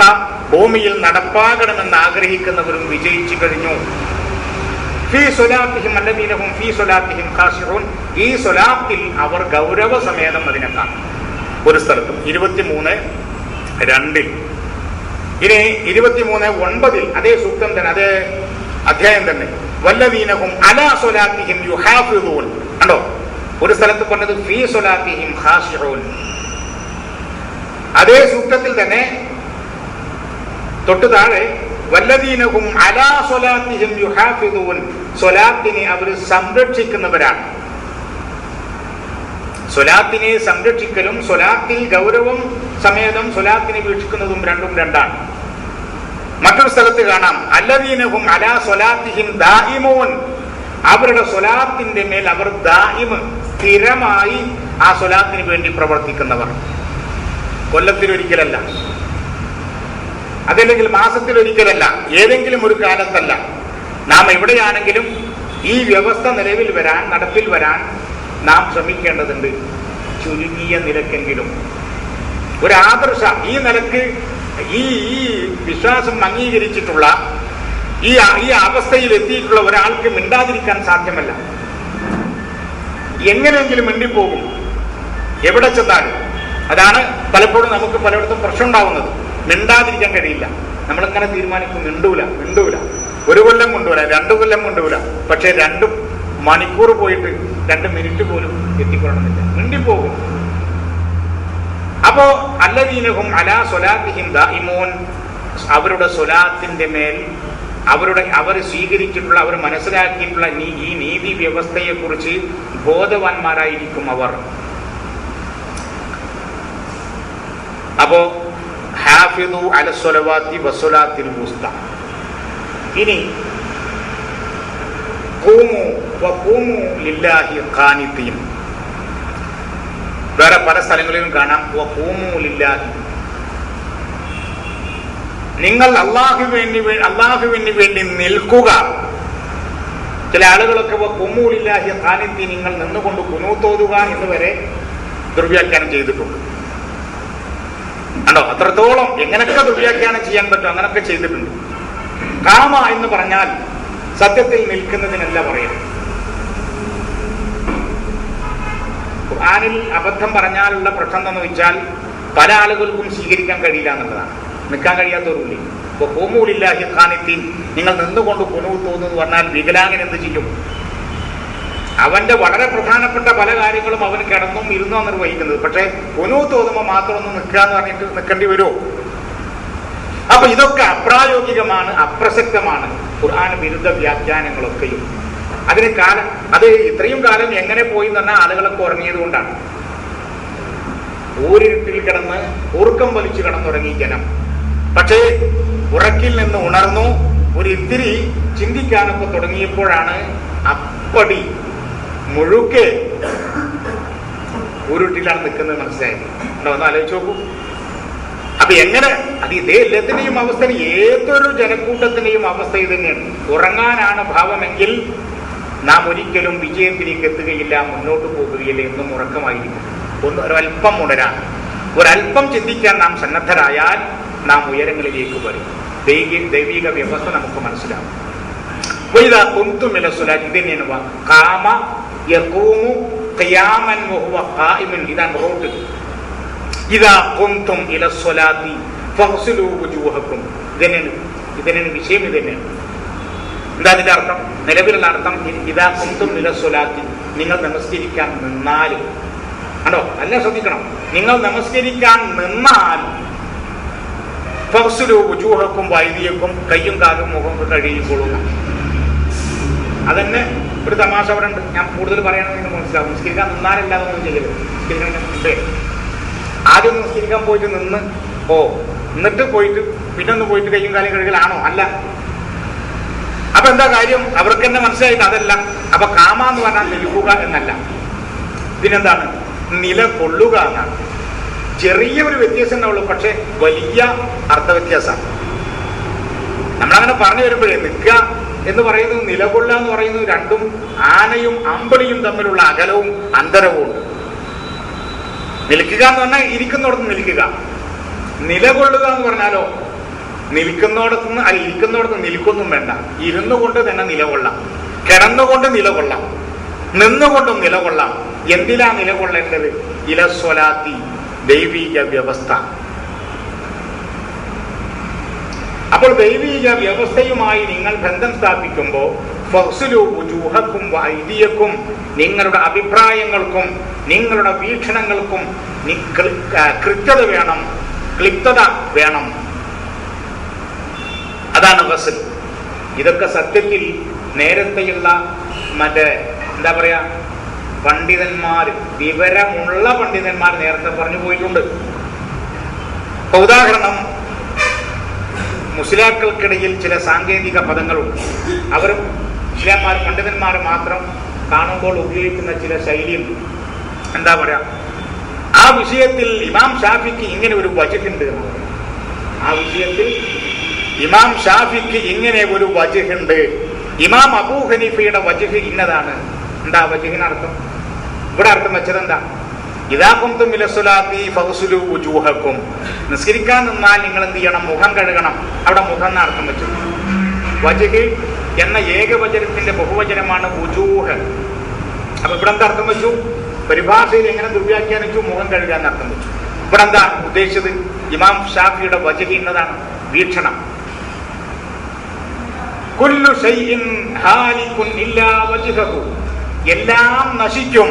ഭൂമിയിൽ നടപ്പാകണമെന്ന് ആഗ്രഹിക്കുന്നവരും വിജയിച്ചു കഴിഞ്ഞു. ഫീ സ്വലാത്തിഹിം അല്ലദീനഹും ഫീ സ്വലാത്തിഹിം ഖാശിഊൻ, ഈ സ്വലാത്തിൽ അവർ ഗൗരവ സമേതം അതിനെ കാണും. ഒരു സ്ഥലത്തും 23:2. ഇനി 23:9 അതേ സൂക്തം തന്നെ, അതേ അധ്യായം തന്നെ, വല്ലദീനഹും അലാ സ്വലാത്തിഹിം യുഹാഫിദൂൻ. കണ്ടോ, ഒരു സ്ഥലത്ത് പറഞ്ഞത് ഫീ സ്വലാത്തിഹിം ഖാശിഊൻ. അതേ സൂക്തത്തിൽ തന്നെ തൊട്ടു താഴെ വല്ലദീനഹും അലാ സ്വലാത്തിഹിം യുഹാഫിദൂൻ, സ്വലാത്തിനെ അവർ സംരക്ഷിക്കുന്നവരാണ്. സ്വലാത്തിനെ സംരക്ഷിക്കലും സ്വലാത്തിൽ ഗൗരവം സമേതം സ്വലാത്തിനെ വീക്ഷിക്കുന്നതും രണ്ടും രണ്ടാണ്. മറ്റൊരു സ്ഥലത്ത് കാണാം അല്ലദീനഹും അലാ സ്വലാത്തിഹിം ദായിമൂൻ, അവരുടെ സ്വലാത്തിന്റെ മേൽ അവർ ദായിമ് സ്ഥിരമായി ആ സ്വലാത്തിന് വേണ്ടി പ്രവർത്തിക്കുന്നവർ. കൊല്ലത്തിലൊരിക്കലല്ല, അതല്ലെങ്കിൽ മാസത്തിലൊരിക്കലല്ല, ഏതെങ്കിലും ഒരു കാലത്തല്ല. നാം എവിടെയാണെങ്കിലും ഈ വ്യവസ്ഥ നിലവിൽ വരാൻ, നടപ്പിൽ വരാൻ നാം ശ്രമിക്കേണ്ടതുണ്ട്. ചുരുങ്ങിയ നിലക്കെങ്കിലും ഒരു ആദർശ ഈ നിലക്ക് ഈ വിശ്വാസം അംഗീകരിച്ചിട്ടുള്ള ഈ അവസ്ഥയിൽ എത്തിയിട്ടുള്ള ഒരാൾക്ക് മിണ്ടാതിരിക്കാൻ സാധ്യമല്ല. എങ്ങനെയെങ്കിലും മിണ്ടിപ്പോകും എവിടെ ചെന്നാലും. അതാണ് പലപ്പോഴും നമുക്ക് പലയിടത്തും പ്രശ്നം ഉണ്ടാവുന്നത്. മിണ്ടാതിരിക്കാൻ കഴിയില്ല. നമ്മളിങ്ങനെ തീരുമാനിക്കും, മിണ്ടൂല. ഒരു കൊല്ലം കൊണ്ടുവരാം, 2 കൊല്ലം കൊണ്ടുവരാം. പക്ഷെ 2 മണിക്കൂർ പോയിട്ട് 2 മിനിറ്റ് പോലും എത്തിക്കൊള്ളണമെന്നില്ല, മിണ്ടിപ്പോകും. അപ്പോ അല്ലദീനഹും അലാ സ്വലാത്തിഹിം ദായിമൂൻ, അവരുടെ സ്വലാത്തിന്റെ മേൽ അവർ സ്വീകരിച്ചിട്ടുള്ള, അവർ മനസ്സിലാക്കിയിട്ടുള്ള ഈ നീതി വ്യവസ്ഥയെ കുറിച്ച് ബോധവാന്മാരായിരിക്കും അവർ. അപ്പോ ഹാഫിദു അലസ്വലവാത്തി വസ്വലാത്തിൽ വുസ്ത. ഇനി ഖൂമു വഖൂമു ലില്ലാഹി ഖാനിതീൻ. വേറെ പല സ്ഥലങ്ങളിലും കാണാം വഖൂമു ലില്ലാഹി, നിങ്ങൾ അല്ലാഹുവിന് വേണ്ടി നിൽക്കുക. ചില ആളുകളൊക്കെ വഖൂമു ലില്ലാഹി ഖാനിതീൻ, നിങ്ങൾ നിന്നുകൊണ്ട് ഖുനൂത്തോതുക എന്ന് വരെ ദുർവ്യാഖ്യാനം ചെയ്തിട്ടുണ്ട്. കണ്ടോ, അത്രത്തോളം എങ്ങനെയൊക്കെ ദുർവ്യാഖ്യാനം ചെയ്യാൻ പറ്റും അങ്ങനൊക്കെ ചെയ്തിട്ടുണ്ട്. കാമ എന്ന് പറഞ്ഞാൽ സത്യത്തിൽ നിൽക്കുന്നതിനല്ല പറയാം. ഖുർആനിൽ അബദ്ധം പറഞ്ഞാലുള്ള പ്രശ്നം എന്ന് വെച്ചാൽ പല ആളുകൾക്കും സ്വീകരിക്കാൻ കഴിയില്ല എന്നുള്ളതാണ്. നിൽക്കാൻ കഴിയാത്തവരുമില്ലേ. ഇപ്പൊ ഖൂമൂലില്ലാഹി ഖാനിതീൻ, നിങ്ങൾ നിന്നുകൊണ്ട് ഖുനൂത്ത് തോന്നുന്നു പറഞ്ഞാൽ വികലാംഗൻ എന്ത് ചെയ്യും? അവന്റെ വളരെ പ്രധാനപ്പെട്ട പല കാര്യങ്ങളും അവൻ കിടന്നും ഇരുന്നോ നിർവഹിക്കുന്നത്. പക്ഷെ ഖുനൂത്ത് തോന്നുമ്പോൾ മാത്രം ഒന്ന് നിൽക്കുക എന്ന് പറഞ്ഞിട്ട് നിൽക്കേണ്ടി വരുമോ? അപ്പൊ ഇതൊക്കെ അപ്രായോഗികമാണ്, അപ്രസക്തമാണ്. ഖുർആൻ വിരുദ്ധ വ്യാഖ്യാനങ്ങളൊക്കെയും അത് ഇത്രയും കാലം എങ്ങനെ പോയി എന്ന് പറഞ്ഞാൽ ആളുകളൊക്കെ ഉറങ്ങിയത് കൊണ്ടാണ്. ഊരിരുട്ടിൽ കിടന്ന് ഊർക്കം വലിച്ചു കിടന്നുറങ്ങി ജനം. പക്ഷേ ഉറക്കിൽ നിന്ന് ഉണർന്നു ഒരു ഇത്തിരി ചിന്തിക്കാനൊക്കെ തുടങ്ങിയപ്പോഴാണ് അപ്പടി മുഴുക്കെ ഊരുട്ടിലാണ് നിൽക്കുന്നത് മനസ്സിലായത്. ഒന്ന് ആലോചിച്ച് നോക്കൂ. അപ്പൊ എങ്ങനെ അത് ഇതേ എല്ലാത്തിന്റെയും അവസ്ഥ, ഏതൊരു ജനക്കൂട്ടത്തിന്റെയും അവസ്ഥ ഇത് തന്നെയാണ്. ഉറങ്ങാനാണ് ഭാവമെങ്കിൽ നാം ഒരിക്കലും വിജയത്തിലേക്ക് എത്തുകയില്ല, മുന്നോട്ട് പോകുകയില്ല, എന്നും ഉറക്കമായിരിക്കും. ഒരൽപ്പം ഉണരാൻ, ഒരൽപ്പം ചിന്തിക്കാൻ നാം സന്നദ്ധരായാൽ നാം ഉയരങ്ങളിലേക്ക് വരും. ദൈവിക വ്യവസ്ഥ നമുക്ക് മനസ്സിലാവും. ഇതാ കുന്തുമില സുലാത്ത്, ഇത് തന്നെയാണ് കാമ യഖൂമു ഖിയാമൻ വഹുവ ഖായിമുൻ. ഇതാണ് റോട്ട്. ഇതാ കുന്തും ഇല സ്വലാത്തി ഫഗ്സിലൂ വുജൂഹക്കും. ഇതിനാണ് വിഷയം. ഇത് തന്നെയാണ്. എന്താ ഇതിന്റെ അർത്ഥം? നിലവിലുള്ള അർത്ഥം ഇതാ കുന്തും ഇല സ്വലാത്തി, നിങ്ങൾ നമസ്കരിക്കാൻ നിന്നാൽ. കണ്ടോ, നല്ല ശ്രദ്ധിക്കണം. നിങ്ങൾ നമസ്കരിക്കാൻ നിന്നാൽ ഫഗ്സിലൂ വുജൂഹക്കും വൈദിയക്കും, കയ്യും കാലും മുഖം കഴുകിക്കൊള്ളുക. അതന്നെ ഒരു തമാശ അവിടെ ഉണ്ട്. ഞാൻ കൂടുതൽ പറയണമെന്ന് മനസ്സിലാവും. നമസ്കരിക്കാൻ നിന്നാലല്ലാതെ ഒന്നും ചെയ്യരുത്. നമസ്കരിക്കാൻ മുമ്പേ ആദ്യം നമസ്കരിക്കാൻ പോയിട്ട് നിന്ന് എന്നിട്ട് പോയിട്ട് പിന്നെ ഒന്ന് പോയിട്ട് കയ്യും കാലും കഴുകലാണോ? അല്ല. അപ്പൊ എന്താ കാര്യം? അവർക്ക് തന്നെ മനസ്സിലായിട്ട് അതല്ല. അപ്പൊ കാമ എന്ന് പറഞ്ഞാൽ നിൽക്കുക എന്നല്ല, പിന്നെന്താണ്? നിലകൊള്ളുക എന്നാണ്. ചെറിയ ഒരു വ്യത്യാസം ഉണ്ടാവുള്ളൂ, പക്ഷെ വലിയ അർത്ഥവ്യത്യാസമാണ്. നമ്മളങ്ങനെ പറഞ്ഞു വരുമ്പോഴേ നിൽക്കുക എന്ന് പറയുന്നത് നിലകൊള്ളുക എന്ന് പറയുന്നത് രണ്ടും ആനയും അമ്പടിയും തമ്മിലുള്ള അകലവും അന്തരവും ഉണ്ട്. നിൽക്കുക എന്ന് പറഞ്ഞാൽ ഇരിക്കുന്നിടത്ത് നിൽക്കുക. നിലകൊള്ളുക എന്ന് പറഞ്ഞാലോ ഇരിക്കുന്നിടത്ത് നിൽക്കൊന്നും വേണ്ട, ഇരുന്നു കൊണ്ട് തന്നെ നിലകൊള്ളാം, കിടന്നുകൊണ്ട് നിലകൊള്ളാം, നിന്നുകൊണ്ടും നിലകൊള്ളാം. എന്തിലാ നിലകൊള്ളേണ്ടത്? ഇലസ്വലാത്തി, ദൈവിക വ്യവസ്ഥ. അപ്പോൾ ദൈവിക വ്യവസ്ഥയുമായി നിങ്ങൾ ബന്ധം സ്ഥാപിക്കുമ്പോൾ ഫഗ്സുലു വുജൂഹക്കും വഅയ്ദിയക്കും, നിങ്ങളുടെ അഭിപ്രായങ്ങൾക്കും നിങ്ങളുടെ വീക്ഷണങ്ങൾക്കും കൃത്യത വേണം, ക്ലിപ്തത വേണം. അതാണ് ഗസ്ൽ. ഇതൊക്കെ സത്യത്തിൽ നേരത്തെയുള്ള എന്താ പറയാ പണ്ഡിതന്മാർ, വിവരമുള്ള പണ്ഡിതന്മാർ നേരത്തെ പറഞ്ഞു പോയിട്ടുണ്ട്. ഉദാഹരണം, മുസ്ലിംകൾക്കിടയിൽ ചില സാങ്കേതിക പദങ്ങളുണ്ട്. അവർ മുസ്ലിംമാർ പണ്ഡിതന്മാർ മാത്രം കാണുമ്പോൾ ഉപയോഗിക്കുന്ന ചില ശൈലിയുണ്ട്. എന്താ പറയാ, ആ വിഷയത്തിൽ ഇമാം ഷാഫിക്ക് ഇങ്ങനെ ഒരു വജ്ഹുണ്ട്. ആ വിഷയത്തിൽ ഇമാം ഷാഫിക്ക് ഇങ്ങനെ ഒരു വജ്ഹുണ്ട്, ഇമാം അബൂ ഹനീഫയുടെ വജ്ഹ് ഇന്നതാണ്. എന്താ വജ്ഹിന് അർത്ഥം? ഇവിടെ അർത്ഥം വെച്ചത് എന്താ? ഇദാ ഖുംതും ഇല സ്വലാത്തി ഫഗ്സുലു വുജൂഹക്കും, നിസ്കരിക്കാൻ നിന്നാൽ നിങ്ങൾ എന്ത് ചെയ്യണം? മുഖം കഴുകണം. അവിടെ മുഖം എന്ന അർത്ഥം വെച്ചു. വജ്ഹ് എന്ന ഏകവചനത്തിന്റെ ബഹുവചനമാണ് വുജൂഹ്. അപ്പൊ ഇവിടെ എന്താ അർത്ഥം വെച്ചു? പരിഭാഷയിൽ എങ്ങനെ ദുർവ്യാഖ്യാനിച്ചു? മുഖം കഴുകുക എന്ന് അർത്ഥം വെച്ചു. ഇവിടെ എന്താ ഉദ്ദേശിച്ചത്? ഇമാം ഷാഫിയുടെ വജ്ഹ് ഇന്നതാണ്, വീക്ഷണം. കുല്ലു ശൈഇൻ ഹാലികുൻ ഇല്ലാ വജ്ഹഹു, എല്ലാം നശിക്കും,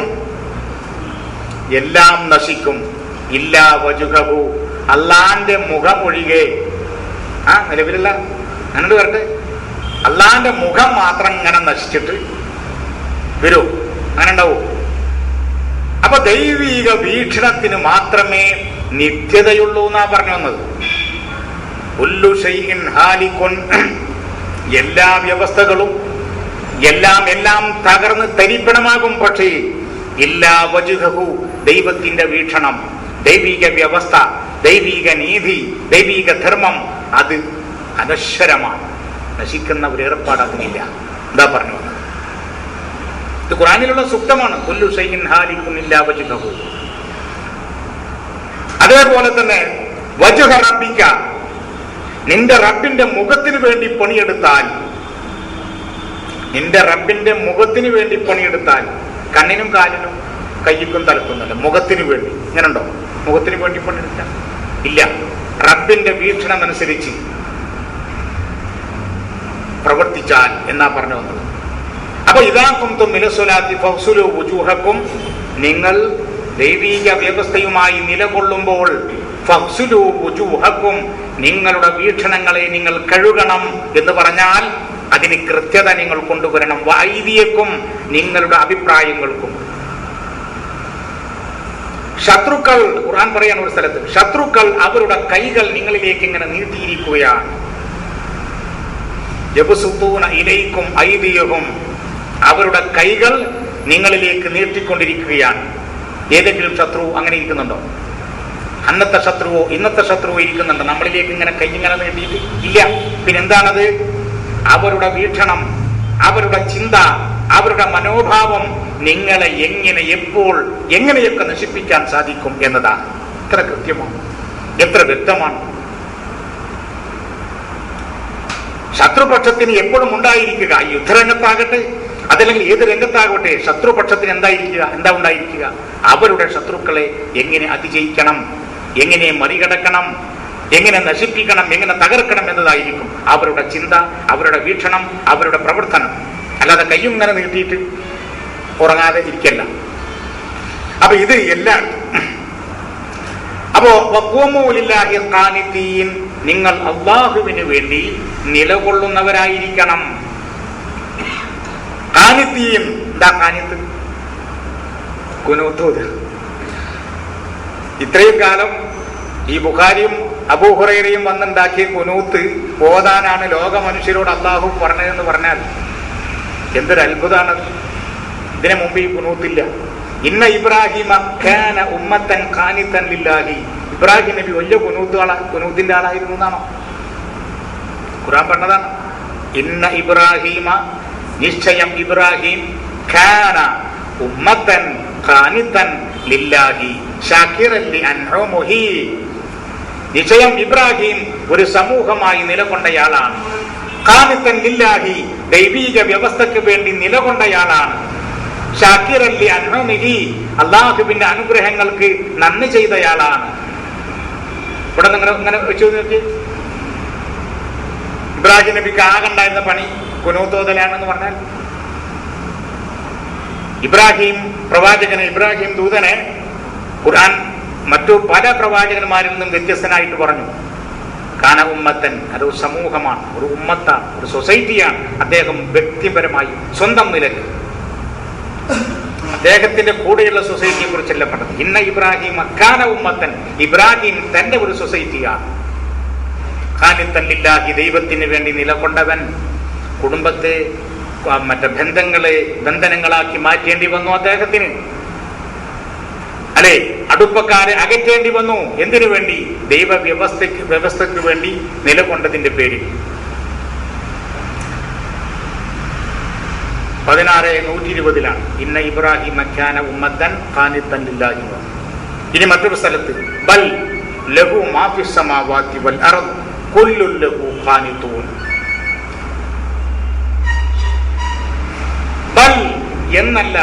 എല്ലാം നശിക്കും. ഇല്ലാ വജ്ഹഹു, അള്ളാന്റെ മുഖം ഒഴികെ. നിലവിലുള്ള അങ്ങനെ വരട്ടെ, അള്ളാന്റെ മുഖം മാത്രം ഇങ്ങനെ നശിച്ചിട്ട് വരൂ, അങ്ങനെ ഉണ്ടാവും. അപ്പൊ ദൈവിക വീക്ഷണത്തിന് മാത്രമേ നിത്യതയുള്ളൂ എന്നാ പറഞ്ഞു വന്നത്. കുല്ലു ശൈഇൻ ഹാലികുൻ, എല്ലാ വ്യവസ്ഥകളും എല്ലാം തകർന്ന് തരിപ്പണമാകും. പക്ഷേ ഇല്ലാ വജ്ഹഹു, ദൈവത്തിന്റെ വീക്ഷണം, ദൈവിക വ്യവസ്ഥ, ദൈവിക നീതി, ദൈവിക ധർമ്മം അത് അനശ്വരമാണ്. നശിക്കുന്ന ഒരു ഏർപ്പാട് അതിനില്ല. എന്താ പറഞ്ഞു വന്നത്? ഇത് ഖുർആനിലുള്ള സൂക്തമാണ്. കുല്ലു ശൈഇൻ ഹാലികുൻ ഇല്ലാ വജ്ഹഹു. അതേപോലെ തന്നെ വജ്ഹ റബ്ബിക, നിന്റെ റബ്ബിന്റെ മുഖത്തിന് വേണ്ടി പണിയെടുത്താൽ, നിന്റെ റബ്ബിന്റെ മുഖത്തിന് വേണ്ടി പണിയെടുത്താൽ, കണ്ണിനും കാലിനും കയ്യിക്കും തലക്കുന്നല്ല, മുഖത്തിന് വേണ്ടി. ഇങ്ങനെ ഉണ്ടോ? മുഖത്തിന് വേണ്ടി പണിയെടുത്താൽ ഇല്ല. റബ്ബിന്റെ വീക്ഷണം അനുസരിച്ച് പ്രവർത്തിച്ചാൽ എന്നാ പറഞ്ഞു വന്നത്. അപ്പൊ ഇദാ ഖുംതും ഇല സ്വലാത്തി ഫഗ്സുലു വുജൂഹക്കും, നിങ്ങൾ ദൈവിക വ്യവസ്ഥയുമായി നിലകൊള്ളുമ്പോൾ ഫഗ്സുലു വുജൂഹക്കും, നിങ്ങളുടെ വീക്ഷണങ്ങളെ നിങ്ങൾ കഴുകണം എന്ന് പറഞ്ഞാൽ അതിന് കൃത്യത നിങ്ങൾ കൊണ്ടുവരണം. വഅയ്ദിയക്കും, നിങ്ങളുടെ അഭിപ്രായങ്ങൾക്കും. ശത്രുക്കൾ, ഖുർആൻ പറയാൻ ഒരു സ്ഥലത്ത്, ശത്രുക്കൾ അവരുടെ കൈകൾ നിങ്ങളിലേക്ക് ഇങ്ങനെ നീട്ടിയിരിക്കുകയാണ്. യബ്സുത്തൂന ഇലൈക്കും ഐദിയഹും, അവരുടെ കൈകൾ നിങ്ങളിലേക്ക് നീട്ടിക്കൊണ്ടിരിക്കുകയാണ്. ഏതെങ്കിലും ശത്രു അങ്ങനെ ഇരിക്കുന്നുണ്ടോ? അന്നത്തെ ശത്രുവോ ഇന്നത്തെ ശത്രുവോ ഇരിക്കുന്നുണ്ടോ നമ്മളിലേക്ക് ഇങ്ങനെ കൈ ഇങ്ങനെ നീട്ടിയിട്ട്? ഇല്ല. പിന്നെന്താണത്? അവരുടെ വീക്ഷണം, അവരുടെ ചിന്ത, അവരുടെ മനോഭാവം നിങ്ങളെ എങ്ങനെ, എപ്പോൾ, എങ്ങനെയൊക്കെ നശിപ്പിക്കാൻ സാധിക്കും എന്നതാണ്. എത്ര കൃത്യമാണ്, എത്ര വ്യക്തമാണ്. ശത്രുപക്ഷത്തിന് എപ്പോഴും ഉണ്ടായിരിക്കുക, യുദ്ധരംഗത്താകട്ടെ അതല്ലെങ്കിൽ ഏത് രംഗത്താകട്ടെ, ശത്രുപക്ഷത്തിന് എന്താ ഉണ്ടായിരിക്കുക? അവരുടെ ശത്രുക്കളെ എങ്ങനെ അതിജയിക്കണം, എങ്ങനെ മറികടക്കണം, എങ്ങനെ നശിപ്പിക്കണം, എങ്ങനെ തകർക്കണം എന്നതായിരിക്കും അവരുടെ ചിന്ത, അവരുടെ വീക്ഷണം, അവരുടെ പ്രവർത്തനം. അല്ലാതെ കയ്യും ഇങ്ങനെ നീട്ടിയിട്ട് ഉറങ്ങാതെ ഇരിക്കല്ല. അപ്പൊ ഇത് എല്ലാം. അപ്പോ വഖൂമൂ ലില്ലാഹി ഖാനിതീൻ, നിങ്ങൾ അല്ലാഹുവിന് വേണ്ടി നിലകൊള്ളുന്നവരായിരിക്കണം. ഖാനിതീൻ, എന്താ ഖാനിത്ത്? കുനൂത്ത്. ഇത്രയും കാലം ഈ ബുഖാരിയും അബൂ ഹുറൈറയും വന്നുണ്ടാക്കിയ കുനൂത്ത് ഓതാനാണ് ലോക മനുഷ്യരോട് അള്ളാഹു പറഞ്ഞതെന്ന് പറഞ്ഞാൽ എന്തൊരു അത്ഭുതമാണത്. ഇതിനു മുമ്പ് ഈ കുനൂത്തില്ല. ഇന്ന ഇബ്രാഹിമ കാന ഉമ്മത്തൻ ഖാനിതൻ ലില്ലാഹി, ഇബ്രാഹിം നബി വലിയ കുനൂത്തിന്റെ ആളായിരുന്നു എന്നാണോ ഖുർആൻ പറഞ്ഞതാണ്? ഇന്ന ഇബ്രാഹിമ, നിശ്ചയം ഇബ്രാഹിം, കാന ഉമ്മത്തൻ ഖാനിതൻ ലില്ലാഹി ശാകിറൻ ലിഅൻഉമിഹി, നിശ്ചയം ഇബ്രാഹിം ഒരു സമൂഹമായി നിലകൊണ്ടയാളാണ്. ഖാനിതൻ ലില്ലാഹി, ദൈവീക വ്യവസ്ഥയ്ക്ക് വേണ്ടി നിലകൊണ്ടയാളാണ്. ശാകിറൻ ലിഅൻഉമിഹി, അല്ലാഹുവിന്റെ അനുഗ്രഹങ്ങൾക്ക് നന്ദി ചെയ്തയാളാണ്. ഇവിടെ നിങ്ങൾ ഇങ്ങനെ വെച്ചു നോക്കി, ഇബ്രാഹിം നബിക്ക് ആകണ്ടായിരുന്ന പണി കുനൂത്തോതലാണെന്ന് പറഞ്ഞാൽ? ഇബ്രാഹിം പ്രവാചകനെ, ഇബ്രാഹിം ദൂതനെ ഖുർആൻ മറ്റു പല പ്രവാചകന്മാരിൽ നിന്നും വ്യത്യസ്തനായിട്ട് പറഞ്ഞു. കാന ഉമ്മത്തൻ, അതൊരു സമൂഹമാണ്, ഒരു ഉമ്മത്താണ്, ഒരു സൊസൈറ്റിയാണ്. അദ്ദേഹം വ്യക്തിപരമായി സ്വന്തം നിലയ്ക്ക് അദ്ദേഹത്തിന്റെ കൂടെയുള്ള സൊസൈറ്റിയെ കുറിച്ചല്ല പറഞ്ഞത്. ഇന്ന ഇബ്രാഹിം കാന ഉമ്മത്തൻ, ഇബ്രാഹിം തന്റെ ഒരു സൊസൈറ്റിയാണ്. ഖാനിത്തൻ ലില്ലാഹി, ദൈവത്തിന് വേണ്ടി നിലകൊണ്ടവൻ. കുടുംബത്തെ മറ്റേ ബന്ധനങ്ങളാക്കി മാറ്റേണ്ടി വന്നു അദ്ദേഹത്തിന്, അല്ലെ? അടുപ്പക്കാരെ അകറ്റേണ്ടി വന്നു. എന്തിനു വേണ്ടി? ദൈവ വ്യവസ്ഥയ്ക്ക് വേണ്ടി നിലകൊണ്ടതിന്റെ പേരിൽ. 16:120 ഇന്ന ഇബ്രാഹിം കാന ഉമ്മത്തൻ ഖാനിത്തൻ ലില്ലാഹി. ഇനി മറ്റൊരു സ്ഥലത്ത് ബൽ ലഹു മാ ഫിസ് സമാവാതി വൽ അർദ് കുല്ലുൻ ലഹു ഖാനിതൂൻ. ബൽ എന്നല്ല,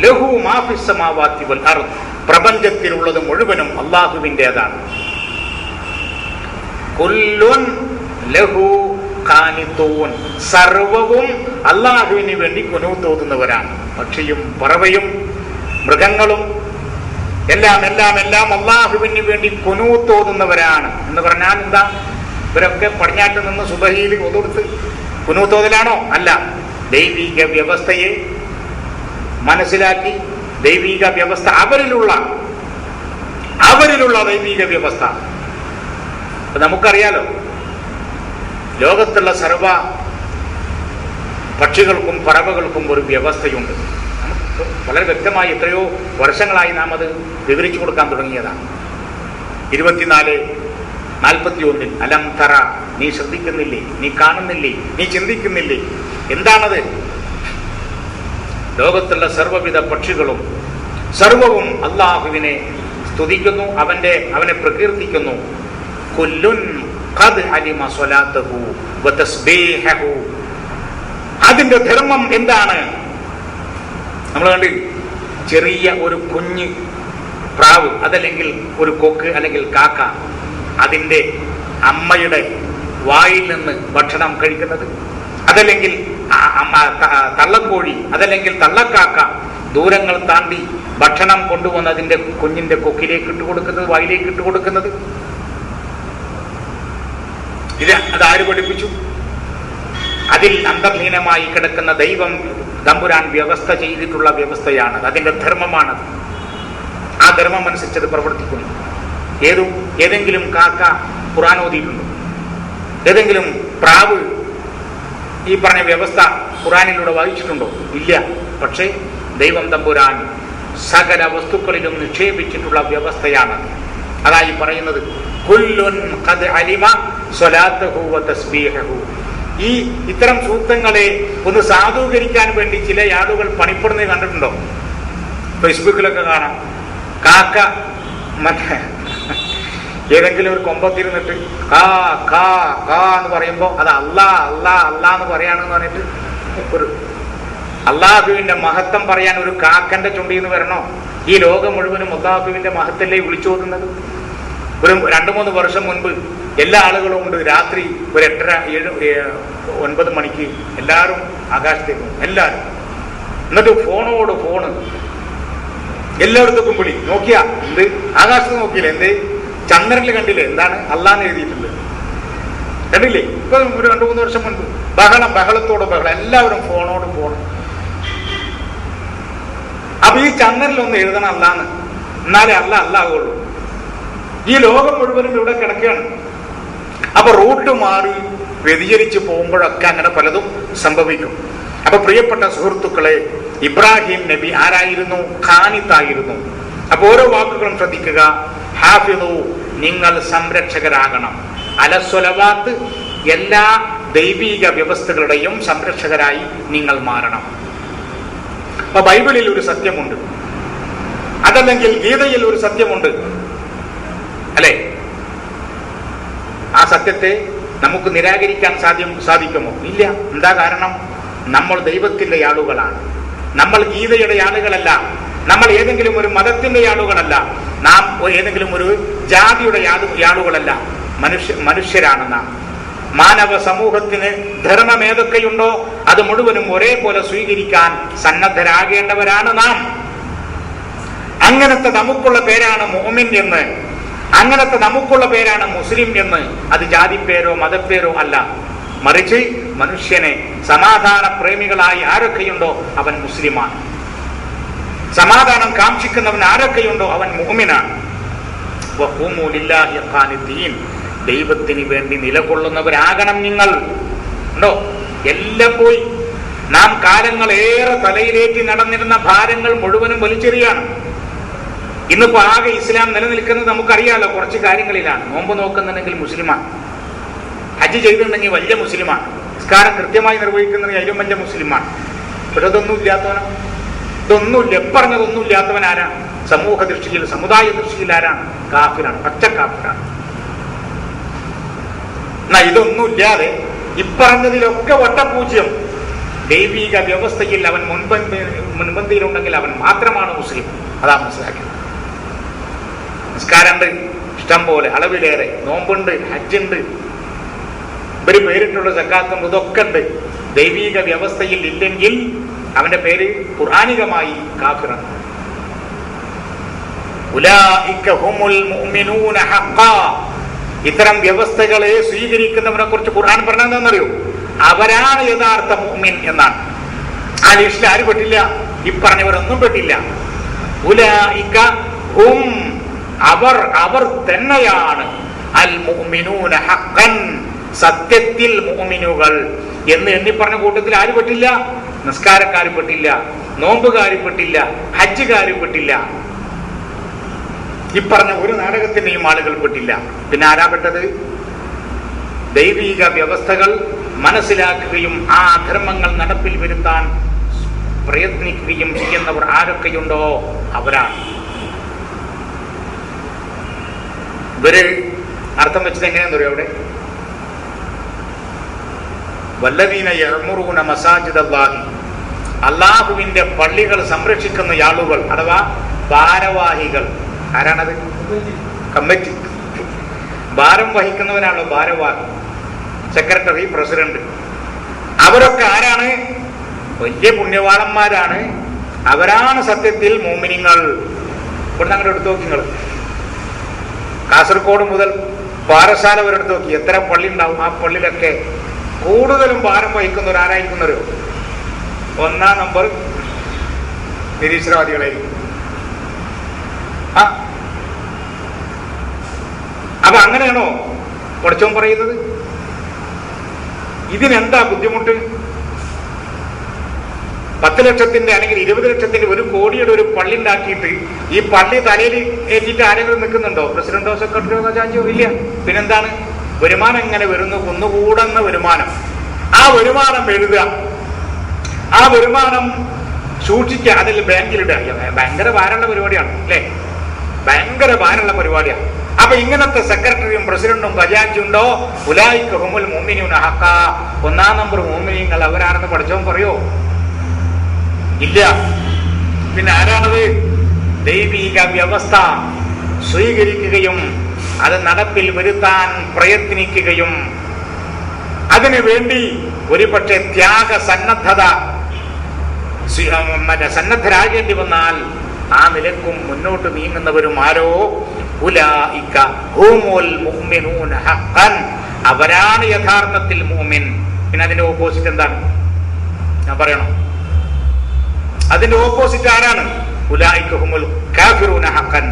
ലഹു മാ ഫിസ് സമാവാതി വൽ അർദ്, പ്രപഞ്ചത്തിലുള്ളത് മുഴുവനും അല്ലാഹുവിൻ്റെതാണ്. കുല്ലുൻ ലഹു ഖാനിതൂൻ, സർവവും അല്ലാഹുവിന് വേണ്ടി കുനൂത്തോതുന്നവരാണ്. പക്ഷിയും പറവയും മൃഗങ്ങളും എല്ലാം അല്ലാഹുവിന് വേണ്ടി കുനൂത്തോതുന്നവരാണ്. എന്ന് പറഞ്ഞാൽ എന്താ? ഇവരൊക്കെ പടിഞ്ഞാട്ട് നിന്ന് സുബഹിയിൽ ഒതുർത്ത് കുനൂത്തോതലാണോ? അല്ല. ദൈവിക വ്യവസ്ഥയെ മനസ്സിലാക്കി, ദൈവിക വ്യവസ്ഥ അവരിലുള്ള ദൈവിക വ്യവസ്ഥ. നമുക്കറിയാലോ, ലോകത്തുള്ള സർവ പക്ഷികൾക്കും പറവകൾക്കും ഒരു വ്യവസ്ഥയുണ്ട്. വളരെ വ്യക്തമായി എത്രയോ വർഷങ്ങളായി നാം അത് വിവരിച്ചു കൊടുക്കാൻ തുടങ്ങിയതാണ്. 24:41 അലം തറ, നീ ശ്രദ്ധിക്കുന്നില്ലേ, നീ കാണുന്നില്ലേ, നീ ചിന്തിക്കുന്നില്ലേ? എന്താണത്? ലോകത്തുള്ള സർവ്വവിധ പക്ഷികളും സർവവും അല്ലാഹുവിനെ സ്തുതിക്കുന്നു, അവനെ പ്രകീർത്തിക്കുന്നു. കുല്ലുൻ ഖദ് അലിമ സ്വലാത്തഹു വ തസ്ബീഹഹു. അതിന്റെ ധർമ്മം എന്താണ്? നമ്മൾ കണ്ട് ചെറിയ ഒരു കുഞ്ഞ് പ്രാവ്, അതല്ലെങ്കിൽ ഒരു കൊക്ക് അല്ലെങ്കിൽ കാക്ക, അതിൻ്റെ അമ്മയുടെ വായിൽ നിന്ന് ഭക്ഷണം കഴിക്കുന്നത്, അതല്ലെങ്കിൽ തള്ളക്കോഴി, അതല്ലെങ്കിൽ തള്ളക്കാക്ക ദൂരങ്ങൾ താണ്ടി ഭക്ഷണം കൊണ്ടുവന്ന് അതിൻ്റെ കുഞ്ഞിന്റെ കൊക്കിലേക്ക് ഇട്ടുകൊടുക്കുന്നത്, വായിലേക്ക് ഇട്ടുകൊടുക്കുന്നത്. അതാര് പഠിപ്പിച്ചു? അതിൽ അന്തർലീനമായി കിടക്കുന്ന ദൈവം തമ്പുരാൻ വ്യവസ്ഥ ചെയ്തിട്ടുള്ള വ്യവസ്ഥയാണ്, അതിന്റെ ധർമ്മമാണത്. ആ ധർമ്മം അനുസരിച്ചത് പ്രവർത്തിക്കുന്നു. ഏതെങ്കിലും കാക്ക ഖുർആൻ ഓതിയിട്ടുണ്ടോ? ഏതെങ്കിലും പ്രാവ് ഈ പറഞ്ഞ വ്യവസ്ഥ ഖുർആനിലൂടെ വായിച്ചിട്ടുണ്ടോ? ഇല്ല. പക്ഷേ ദൈവം തമ്പുരാൻ സകല വസ്തുക്കളിലും നിക്ഷേപിച്ചിട്ടുള്ള വ്യവസ്ഥയാണ്. അതായി പറയുന്നത് കുല്ലുൻ ഖദ് അലിമ സ്വലാത്തഹു വ തസ്ബീഹഹു. ഈ ഇത്തരം സൂക്തങ്ങളെ ഒന്ന് സാധൂകരിക്കാൻ വേണ്ടി ചില ആളുകൾ പണിപ്പെടുന്നത് കണ്ടിട്ടുണ്ടോ? ഫേസ്ബുക്കിലൊക്കെ കാണാം. കാക്ക മറ്റേ ഏതെങ്കിലും ഒരു കൊമ്പത്തിരുന്നിട്ട് കാ കാ കാ എന്ന് പറയുമ്പോൾ അത് അല്ലാ അല്ലാ അല്ലാ എന്ന് പറയാണെന്ന് പറഞ്ഞിട്ട് ഒരു അള്ളാഹുവിന്റെ മഹത്വം പറയാൻ ഒരു കാക്കന്റെ ചുണ്ടിന്ന് വരണോ? ഈ ലോകം മുഴുവനും അള്ളാഹുവിന്റെ മഹത്തല്ലേ വിളിച്ചോതുന്നത്? ഒരു 2-3 വർഷം മുൻപ് എല്ലാ ആളുകളും ഉണ്ട് രാത്രി ഒരു 8:30-9 മണിക്ക് എല്ലാവരും ആകാശത്തേക്കും, എല്ലാവരും. എന്നിട്ട് ഫോണോട് ഫോണ് എല്ലായിടത്തേക്കും വിളി. നോക്കിയാ എന്ത്? ആകാശത്ത് നോക്കിയില്ലേ? എന്ത്? ചന്ദ്രനിൽ കണ്ടില്ലേ എന്താണ് അള്ളാന്ന് എഴുതിയിട്ടുണ്ട്? കണ്ടില്ലേ? ഇപ്പൊ ഒരു 2-3 വർഷം മുൻപ് ബഹളത്തോട് ബഹളം, എല്ലാവരും ഫോണോട് ഫോൺ. അപ്പൊ ഈ ചന്ദ്രനിലൊന്ന് എഴുതണം അല്ലാന്ന്, എന്നാലേ അല്ലാകുള്ളൂ. ഈ ലോകം മുഴുവനും ഇവിടെ കിടക്കുകയാണ്. അപ്പൊ റൂട്ട് മാറി വ്യതിചരിച്ച് പോകുമ്പോഴൊക്കെ അങ്ങനെ പലതും സംഭവിക്കും. അപ്പൊ പ്രിയപ്പെട്ട സുഹൃത്തുക്കളെ, ഇബ്രാഹിം നബി ആരായിരുന്നു? ഖാനിത്തായിരുന്നു. അപ്പൊ ഓരോ വാക്കുകളും ശ്രദ്ധിക്കുക. ഹാഫിദു, നിങ്ങൾ സംരക്ഷകരാകണം. അലസ്വലവാത്ത്, എല്ലാ ദൈവിക വ്യവസ്ഥകളുടെയും സംരക്ഷകരായി നിങ്ങൾ മാറണം. അപ്പൊ ബൈബിളിൽ ഒരു സത്യമുണ്ട്, അതല്ലെങ്കിൽ ഗീതയിൽ ഒരു സത്യമുണ്ട്, അല്ലെ? ആ സത്യത്തെ നമുക്ക് നിരാകരിക്കാൻ സാധിക്കുമോ? ഇല്ല. എന്താ കാരണം? നമ്മൾ ദൈവത്തിന്റെ ആളുകളാണ്. നമ്മൾ ഗീതയുടെ ആളുകളല്ല. നമ്മൾ ഏതെങ്കിലും ഒരു മതത്തിന്റെ ആളുകളല്ല. നാം ഏതെങ്കിലും ഒരു ജാതിയുടെ ആളുകളല്ല. മനുഷ്യരാണ് നാം. മാനവ സമൂഹത്തിന് ധർമ്മം ഏതൊക്കെയുണ്ടോ അത് മുഴുവനും ഒരേപോലെ സ്വീകരിക്കാൻ സന്നദ്ധരാകേണ്ടവരാണ് നാം. അങ്ങനത്തെ നമുക്കുള്ള പേരാണ് മുഅ്മിൻ എന്ന്, അങ്ങനത്തെ നമുക്കുള്ള പേരാണ് മുസ്ലിം എന്ന്. അത് ജാതിപ്പേരോ മതപ്പേരോ അല്ല, മറിച്ച് മനുഷ്യനെ സമാധാന പ്രേമികളായി ആരൊക്കെയുണ്ടോ അവൻ മുസ്ലിമാണ്. സമാധാനം കാക്ഷിക്കുന്നവൻ ആരൊക്കെയുണ്ടോ അവൻ മുഅ്മിനാണ്. വഖൂമു ലില്ലാഹി ഖാനിതീൻ, ദൈവത്തിന് വേണ്ടി നിലകൊള്ളുന്നവരാകണം നിങ്ങൾ. ഉണ്ടോ? എല്ലാം പോയി. നാം കാലങ്ങളേറെ തലയിലേറ്റി നടന്നിരുന്ന ഭാരങ്ങൾ മുഴുവനും വലിച്ചെറിയാണ്. ഇന്നിപ്പോ ആകെ ഇസ്ലാം നിലനിൽക്കുന്നത് നമുക്കറിയാലോ കുറച്ച് കാര്യങ്ങളിലാണ്. നോമ്പ് നോക്കുന്നുണ്ടെങ്കിൽ മുസ്ലിമാണ്, ഹജ്ജ് ചെയ്തിട്ടുണ്ടെങ്കിൽ വലിയ മുസ്ലിമാണ്, നിസ്കാരം കൃത്യമായി നിർവഹിക്കുന്നെങ്കിൽ അതിലും വലിയ മുസ്ലിമാണ്. പക്ഷെ അതൊന്നും ഇല്ലാത്തവനോ? ഇതൊന്നുമില്ല, പറഞ്ഞതൊന്നും ഇല്ലാത്തവൻ ആരാണ്? സമൂഹ ദൃഷ്ടിയിൽ സമുദായ ദൃഷ്ടിയിൽ ആരാണ്? കാഫിറാണ്, പച്ച കാഫിറാണ്. എന്നാ ഇതൊന്നുമില്ലാതെ ഇപ്പറഞ്ഞതിലൊക്കെ വട്ടപൂജ്യം ദൈവിക വ്യവസ്ഥയിൽ അവൻ മുൻപന്തിയിലുണ്ടെങ്കിൽ അവൻ മാത്രമാണ് മുസ്ലിം. അതാ മനസ്സിലാക്കിയത്. നിസ്കാരമുണ്ട് ഇഷ്ടം പോലെ, അളവിലേറെ, നോമ്പുണ്ട്, ഹജ്ജുണ്ട്, ഇവര് പേരിട്ടുള്ള സക്കാത്തും ഇതൊക്കെ ഉണ്ട്. ദൈവിക വ്യവസ്ഥയിൽ ഇല്ലെങ്കിൽ അവന്റെ പേര് ഖുർആനികമായി കാഫിറാണ്. ഉലൈക ഹുമുൽ മുഅ്മിനൂന ഹഖ്ഖാ, ഇത്തരം വ്യവസ്ഥകളെ സ്വീകരിക്കുന്നവരെ കുറിച്ച് ഖുർആൻ പറഞ്ഞതെന്നറിയോ? അവരാണ് യഥാർത്ഥ മുഅ്മിൻ എന്നാണ്. ആ ലിസ്റ്റിൽ ആര് പെട്ടില്ല? ഇപ്പറഞ്ഞവരൊന്നും പെട്ടില്ല. ഉലൈക ഹും, അവർ തന്നെയാണ് അൽ മുഅ്മിനൂന ഹഖ്ഖൻ, സത്യത്തിൽ മുഅ്മിനുകൾ എന്ന് എണ്ണി പറഞ്ഞ കൂട്ടത്തിൽ ആര് പെട്ടില്ല? നിസ്കാരക്കാരും പെട്ടില്ല, നോമ്പുകാരും പെട്ടില്ല, ഹജ്ജുകാരും പെട്ടില്ല, ഈ പറഞ്ഞ ഒരു നാടകത്തിന്റെയും ആളുകൾ പെട്ടില്ല. പിന്നെ ആരാ പെട്ടത്? ദൈവിക വ്യവസ്ഥകൾ മനസ്സിലാക്കുകയും ആ അധർമ്മങ്ങൾ നടപ്പിൽ വരുത്താൻ പ്രയത്നിക്കുകയും ചെയ്യുന്നവർ ആരൊക്കെയുണ്ടോ അവരാണ്. ഇവര് അർത്ഥം വെച്ചത് എങ്ങനെയാന്ന് പറയും? അവിടെ വല്ലദീന യഅ്മുറൂന മസാജിദല്ലാഹി, അല്ലാഹുവിന്റെ പള്ളികൾ സംരക്ഷിക്കുന്ന ആളുകൾ അഥവാ ഭാരവാഹികൾ. ആരാണത്? കമ്മിറ്റി. ഭാരം വഹിക്കുന്നവനാണല്ലോ ഭാരവാഹി, സെക്രട്ടറി, പ്രസിഡന്റ്. അവരൊക്കെ ആരാണ്? വലിയ പുണ്യവാളന്മാരാണ്. അവരാണ് സത്യത്തിൽ മുഅ്മിനീങ്ങൾ. ഇവിടെ അങ്ങോട്ട് എടുത്തു നോക്കി നിങ്ങൾ. കാസർഗോഡ് മുതൽ പാറശാല വരെ എടുത്തു നോക്കി, എത്ര പള്ളി ഉണ്ടാവും? ആ പള്ളിയിലൊക്കെ കൂടുതലും ഭാരം വഹിക്കുന്നവർ ആരായിരിക്കുന്നവരോ? 1-ാം നമ്പർ നിരീശ്വരവാദികളായിരിക്കും. അപ്പൊ അങ്ങനെയാണോ പഠിച്ചോൻ പറയുന്നത്? ഇതിനെന്താ ബുദ്ധിമുട്ട്? 10 ലക്ഷത്തിന്റെ അല്ലെങ്കിൽ 20 ലക്ഷത്തിന്റെ 1 കോടിയുടെ ഒരു പള്ളി ഉണ്ടാക്കിയിട്ട് ഈ പള്ളി തലയിൽ ഏറ്റിട്ട് ആരെങ്കിലും നിൽക്കുന്നുണ്ടോ? പ്രസിഡന്റോ സെക്രട്ടറിയോ ഖജാൻജിയോ? ഇല്ല. പിന്നെന്താണ്? വരുമാനം എങ്ങനെ വരുന്നു? കുന്നുകൂടുന്ന വരുമാനം. ആ വരുമാനം എഴുതുക, ആ വരുമാനം സൂക്ഷിക്കുക, അതിൽ ബാങ്കിലിടുക. ഭയങ്കര ഭാരമുള്ള പരിപാടിയാണ് അല്ലേ? ഭയങ്കര ഭാരമുള്ള പരിപാടിയാണ്. അപ്പൊ ഇങ്ങനത്തെ സെക്രട്ടറിയും പ്രസിഡന്റും ഖജാൻജിയും ഉണ്ടോ? ഉലൈക ഹുമുൽ മുഅ്മിനൂന ഹഖ്ഖാ, 1-ാം നമ്പർ മുഅ്മിനീങ്ങൾ അവരാണെന്ന് പഠിച്ചവൻ പറയോ? ഇല്ല. പിന്നെ ആരാണത്? ദൈവിക വ്യവസ്ഥ സ്വീകരിക്കുകയും അത് നടപ്പിൽ വരുത്താൻ പ്രയത്നിക്കുകയും അതിനു വേണ്ടി ഒരുപക്ഷെ സന്നദ്ധരാകേണ്ടി വന്നാൽ ആ നിലക്കും മുന്നോട്ട് നീങ്ങുന്നവരും ആരോ? ഉലൈക ഹുമുൽ മുഅ്മിനൂന ഹഖ്ഖൻ, അവരാണ് യഥാർത്ഥത്തിൽ മുഅ്മിൻ. പിന്നെ അതിന്റെ ഓപ്പോസിറ്റ് എന്താണ്? ഞാൻ പറയണോ? അതിന്റെ ഓപ്പോസിറ്റ് ആരാണ്? ഉലൈക ഹുമുൽ കാഫിറൂന ഹഖ്ഖൻ.